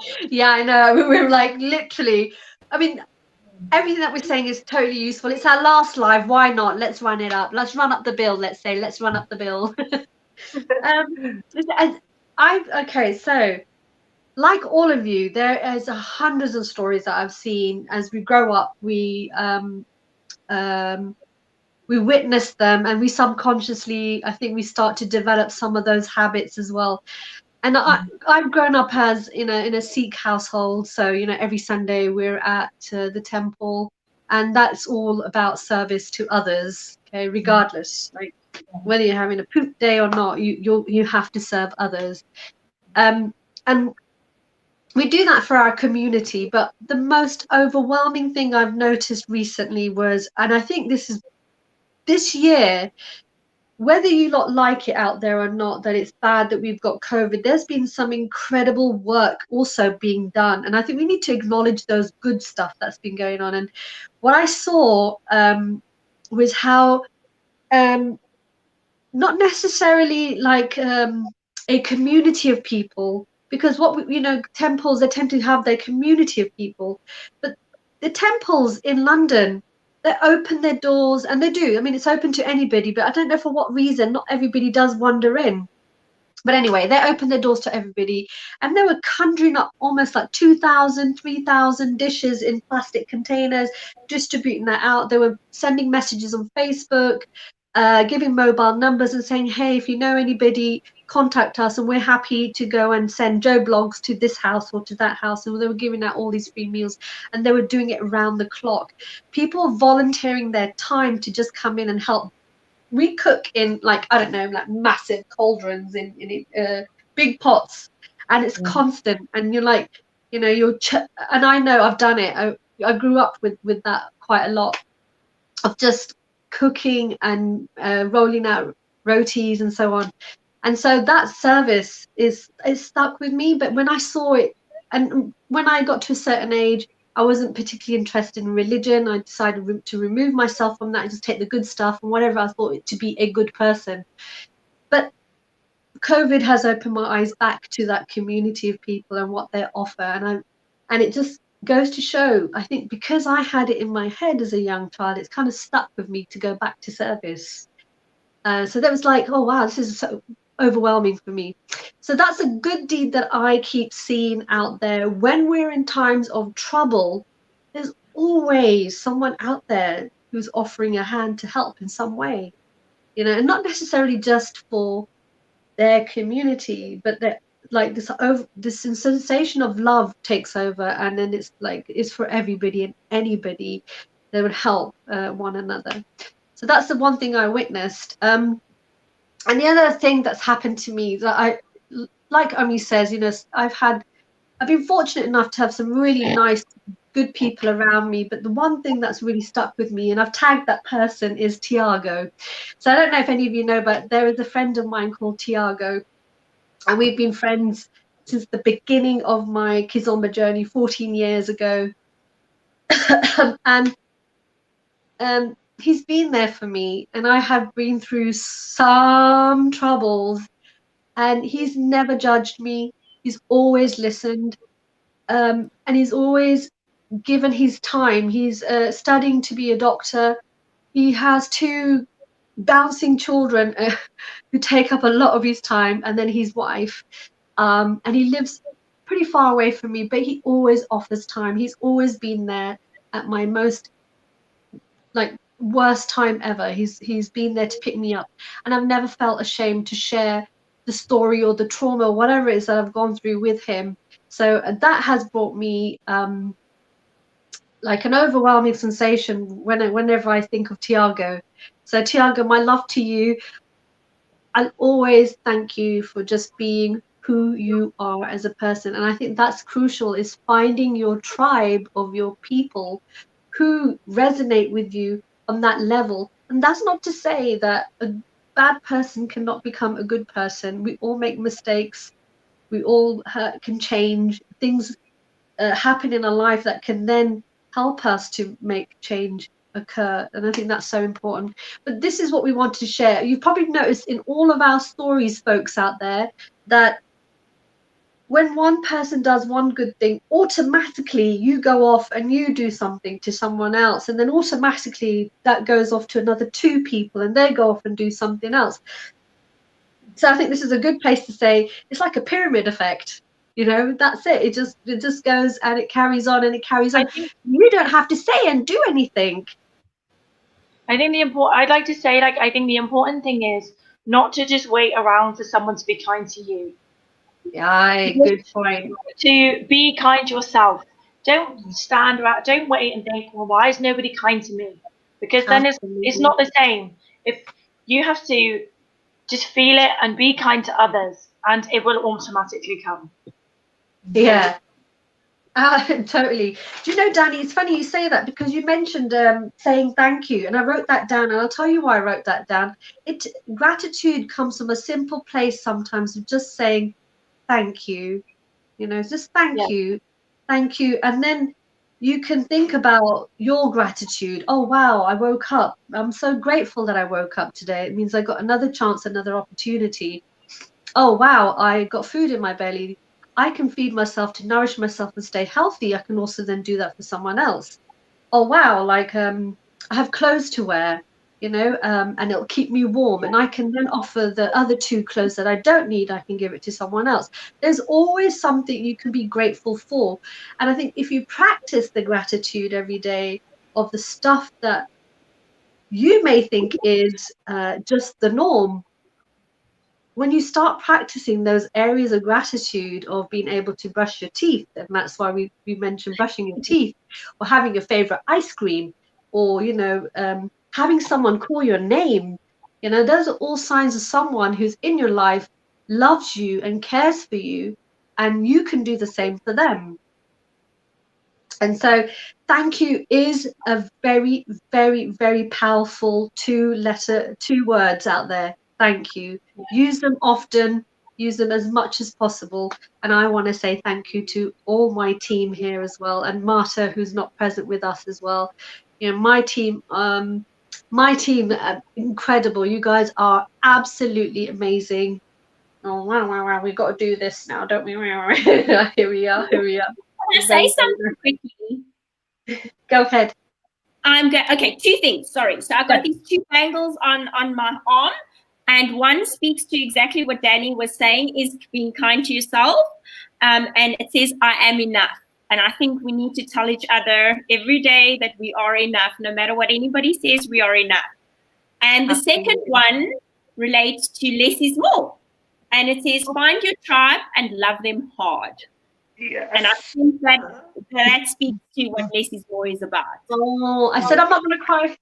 I know. We were like literally. I mean, everything that we're saying is totally useful. It's our last live. Why not? Let's run it up. Let's run up the bill. Let's run up the bill. Okay, so like all of you, there is hundreds of stories that I've seen. As we grow up, we witness them, and we subconsciously, I think, we start to develop some of those habits as well. And I've grown up as in a Sikh household, so every Sunday we're at the temple, and that's all about service to others. Okay, regardless, like whether you're having a poop day or not, you have to serve others. And we do that for our community. But the most overwhelming thing I've noticed recently was, and I think this year, whether you lot like it out there or not, that it's bad that we've got COVID, there's been some incredible work also being done. And I think we need to acknowledge those good stuff that's been going on. And what I saw was how not necessarily like a community of people, because temples, they tend to have their community of people, but the temples in London, they open their doors, and they do. I mean, it's open to anybody, but I don't know for what reason. Not everybody does wander in. But anyway, they opened their doors to everybody, and they were conjuring up almost like 2,000, 3,000 dishes in plastic containers, distributing that out. They were sending messages on Facebook, giving mobile numbers and saying, hey, if you know anybody, contact us, and we're happy to go and send Joe blogs to this house or to that house. And they were giving out all these free meals, and they were doing it around the clock. People volunteering their time to just come in and help. We cook in, like, I don't know, like massive cauldrons in big pots, and it's constant. And you're like, and I know I've done it. I grew up with that quite a lot, of just cooking and rolling out rotis and so on. And so that service is stuck with me. But when I saw it, and when I got to a certain age, I wasn't particularly interested in religion. I decided to remove myself from that and just take the good stuff and whatever I thought to be a good person. But COVID has opened my eyes back to that community of people and what they offer. And it just goes to show, I think, because I had it in my head as a young child, it's kind of stuck with me to go back to service. So that was like, oh wow, this is so overwhelming for me. So that's a good deed that I keep seeing out there. When we're in times of trouble, there's always someone out there who's offering a hand to help in some way, and not necessarily just for their community, but that, like, this sensation of love takes over, and then it's for everybody and anybody that would help one another. So that's the one thing I witnessed. And the other thing that's happened to me, that like Ami says, I've been fortunate enough to have some really nice, good people around me. But the one thing that's really stuck with me, and I've tagged that person, is Tiago. So I don't know if any of you know, but there is a friend of mine called Tiago, and we've been friends since the beginning of my Kizomba journey 14 years ago. And he's been there for me, and I have been through some troubles, and he's never judged me. He's always listened, and he's always given his time. He's studying to be a doctor. He has 2 bouncing children who take up a lot of his time, and then his wife, and he lives pretty far away from me, but he always offers time. He's always been there at my most worst time ever. He's been there to pick me up, and I've never felt ashamed to share the story or the trauma or whatever it is that I've gone through with him. So that has brought me like an overwhelming sensation whenever I think of Tiago. So Tiago, my love to you. I'll always thank you for just being who you are as a person, and I think that's crucial, is finding your tribe of your people who resonate with you on that level. And that's not to say that a bad person cannot become a good person. We all make mistakes. We all can change. Things happen in our life that can then help us to make change occur. And I think that's so important. But this is what we wanted to share. You've probably noticed in all of our stories, folks out there, that when one person does one good thing, automatically you go off and you do something to someone else, and then automatically that goes off to another 2 people, and they go off and do something else. So I think this is a good place to say it's like a pyramid effect. You know, that's it. It just goes and it carries on and it carries on. You don't have to say and do anything. I think I'd like to say, like, I think the important thing is not to just wait around for someone to be kind to you. Yeah, good point. To be kind to yourself. Don't stand around. Don't wait and think, well, why is nobody kind to me? Because then it's not the same. If you have to just feel it and be kind to others, and it will automatically come. Yeah. Totally. Do you know, Danny, it's funny you say that, because you mentioned saying thank you, and I wrote that down, and I'll tell you why I wrote that down. Gratitude comes from a simple place sometimes of just saying thank you, you know, just thank you, and then you can think about your gratitude. Oh wow, I woke up. I'm so grateful that I woke up today. It means I got another chance, another opportunity. Oh wow, I got food in my belly. I can feed myself to nourish myself and stay healthy. I can also then do that for someone else. Oh wow, like I have clothes to wear, you know, and it'll keep me warm, and I can then offer the other 2 clothes that I don't need. I can give it to someone else. There's always something you can be grateful for, and I think if you practice the gratitude every day of the stuff that you may think is just the norm, when you start practicing those areas of gratitude of being able to brush your teeth, and that's why we mentioned brushing your teeth, or having your favorite ice cream, or, you know, having someone call your name, you know, those are all signs of someone who's in your life, loves you and cares for you, and you can do the same for them. And so thank you is a very, very, very powerful 2 words out there. Thank you. Use them often, use them as much as possible. And I want to say thank you to all my team here as well, and Marta, who's not present with us as well. You know, my team, incredible. You guys are absolutely amazing. Oh wow, we've got to do this now, don't we? Here we are. Can I say something quickly? Go ahead. Okay, 2 things. Sorry. So I've got these 2 bangles on my arm, and one speaks to exactly what Danny was saying, is being kind to yourself. And it says, I am enough. And I think we need to tell each other every day that we are enough. No matter what anybody says, we are enough. And the second one relates to less is more. And it says, find your tribe and love them hard. Yes. And I think that speaks to what less is more is about. Oh, I said I'm not going to cry.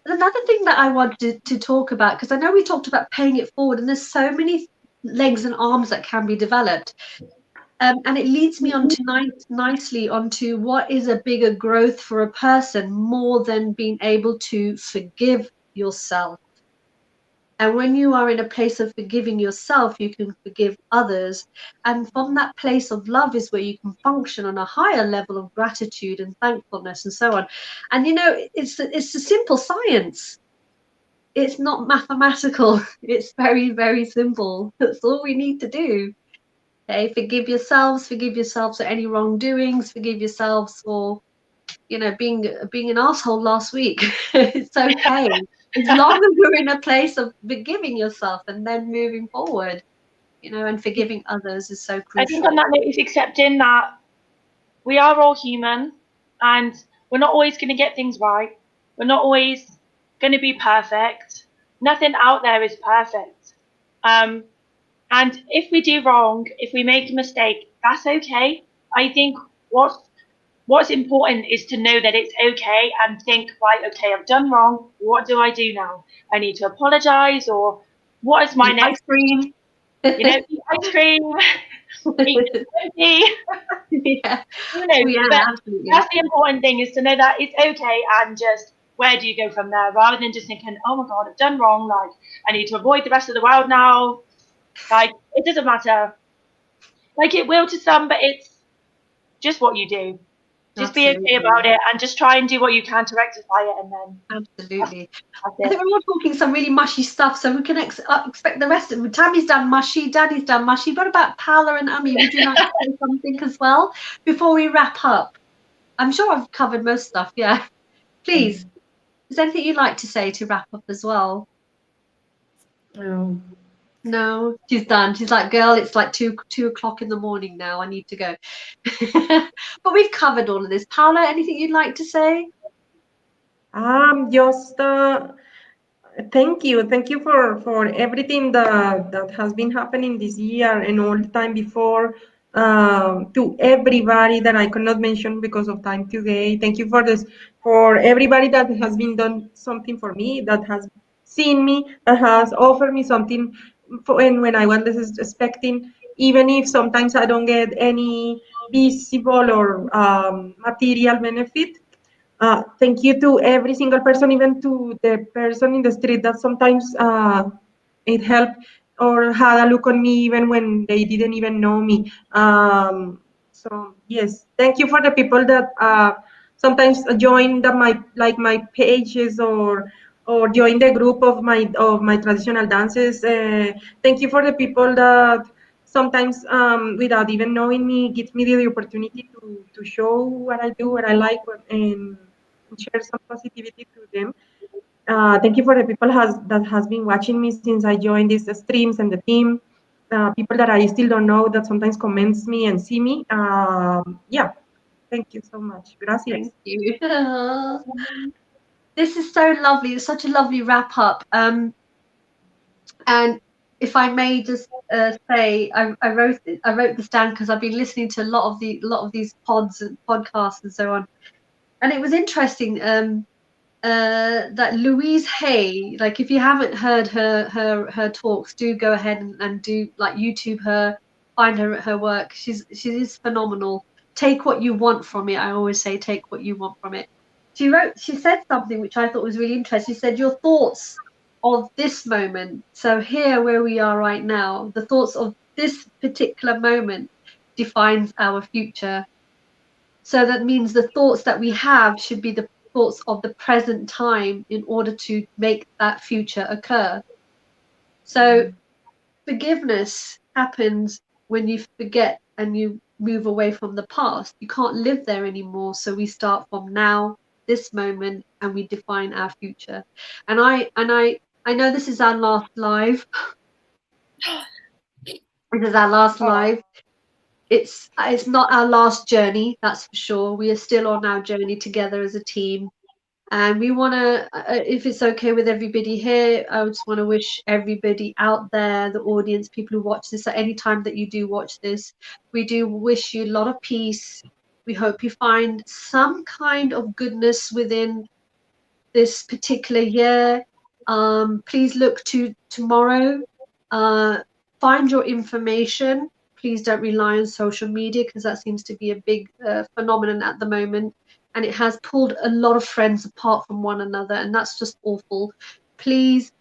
Another thing that I wanted to talk about, because I know we talked about paying it forward, and there's so many legs and arms that can be developed. And it leads me on to nicely onto what is a bigger growth for a person, more than being able to forgive yourself. And when you are in a place of forgiving yourself, you can forgive others. And from that place of love is where you can function on a higher level of gratitude and thankfulness and so on. And, you know, it's a simple science. It's not mathematical. It's very, very simple. That's all we need to do. Okay, forgive yourselves for any wrongdoings, forgive yourselves for, you know, being an asshole last week. It's okay. As long as you're in a place of forgiving yourself and then moving forward, you know, and forgiving others is so crucial. I think on that note is accepting that we are all human, and we're not always going to get things right. We're not always going to be perfect. Nothing out there is perfect. And if we do wrong, if we make a mistake, that's okay. I think what's important is to know that it's okay, and think, right, okay, I've done wrong. What do I do now? I need to apologize, or what is my next cream? You know, eat ice cream. Yeah. You know, yeah, but absolutely. that's the important thing, is to know that it's okay, and just where do you go from there, rather than just thinking, oh my God, I've done wrong. Like, I need to avoid the rest of the world now. Like, it doesn't matter. Like, it will to some, but it's just what you do. Just be okay about it, and just try and do what you can to rectify it, and then Absolutely. that's I think it. we're all talking some really mushy stuff, so we can expect the rest of them. Tammy's done mushy, Daddy's done mushy. What about Paula and Ami? Would you like to say something as well before we wrap up? I'm sure I've covered most stuff, yeah. Please, is there anything you'd like to say to wrap up as well? No. No, she's done. She's like, girl, it's like 2 o'clock in the morning now. I need to go. But we've covered all of this. Paula, anything you'd like to say? Just thank you for everything that has been happening this year and all the time before. To everybody that I could not mention because of time today. Thank you for this, for everybody that has been done something for me, that has seen me, that has offered me something for, and when I wasn't expecting, even if sometimes I don't get any visible or material benefit. Thank you to every single person, even to the person in the street that sometimes it helped or had a look on me even when they didn't even know me. So yes, thank you for the people that sometimes join my pages or join the group of my traditional dances. Thank you for the people that sometimes without even knowing me gives me the opportunity to show what I do, what I like, and share some positivity to them. Thank you for the people that has been watching me since I joined these streams and the team. People that I still don't know that sometimes comments me and see me. Yeah, thank you so much. Gracias. Thank you. This is so lovely. It's such a lovely wrap up. And if I may just say, I wrote this down because I've been listening to a lot of these pods and podcasts and so on, and it was interesting. That Louise Hay, like if you haven't heard her talks, do go ahead and do like YouTube her, find her work. She is phenomenal. Take what you want from it. I always say take what you want from it. She said something which I thought was really interesting. She said your thoughts of this moment, so here where we are right now, the thoughts of this particular moment defines our future. So that means the thoughts that we have should be the thoughts of the present time in order to make that future occur. So forgiveness happens when you forget and you move away from the past. You can't live there anymore. So we start from now, this moment, and we define our future. And I know this is our last live. This is our last live. It's not our last journey, that's for sure. We are still on our journey together as a team, and we want to, if it's okay with everybody here, I just want to wish everybody out there, the audience, people who watch this at any time that you do watch this, we do wish you a lot of peace. We hope you find some kind of goodness within this particular year. Please look to tomorrow. Find your information. Please don't rely on social media because that seems to be a big phenomenon at the moment, and it has pulled a lot of friends apart from one another, and that's just awful. Please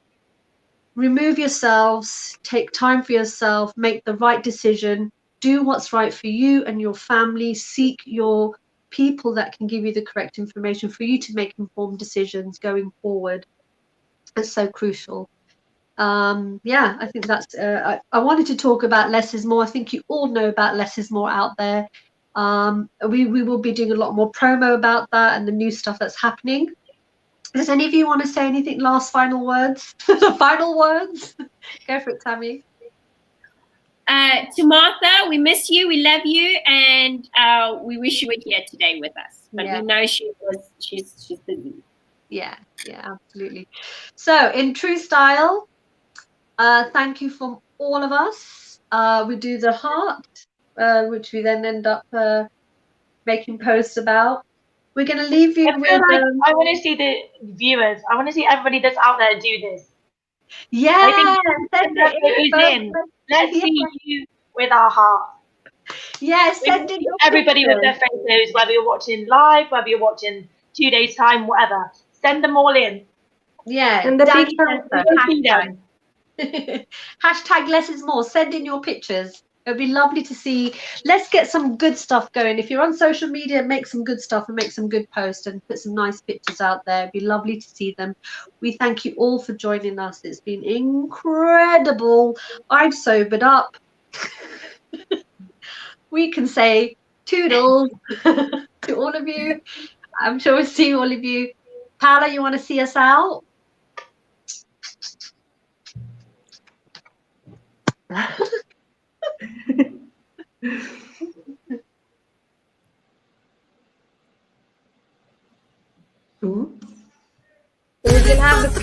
remove yourselves, take time for yourself, make the right decision, do what's right for you and your family, seek your people that can give you the correct information for you to make informed decisions going forward. It's so crucial. Yeah, I think that's I wanted to talk about less is more. I think you all know about less is more out there. We will be doing a lot more promo about that and the new stuff that's happening. Does any of you want to say anything? Last final words? Final words? Go for it, Tammy. To Martha, we miss you, we love you, and we wish you were here today with us. But we know she's busy. Yeah, absolutely. So in true style, thank you from all of us. We do the heart, which we then end up making posts about. We're going to leave you with. I want to see the viewers. I want to see everybody that's out there do this. Yeah, I think let's see you with our heart. Yes, send in everybody with their photos, whether you're watching live, whether you're watching 2 days time, whatever. Send them all in. Yeah, and the picture. Hashtag less is more. Send in your pictures. It'd be lovely to see. Let's get some good stuff going. If you're on social media, make some good stuff and make some good posts and put some nice pictures out there. It'd be lovely to see them. We thank you all for joining us. It's been incredible. I've sobered up. We can say toodles to all of you. I'm sure we'll see all of you. Paula, you want to see us out? Oops. We can have the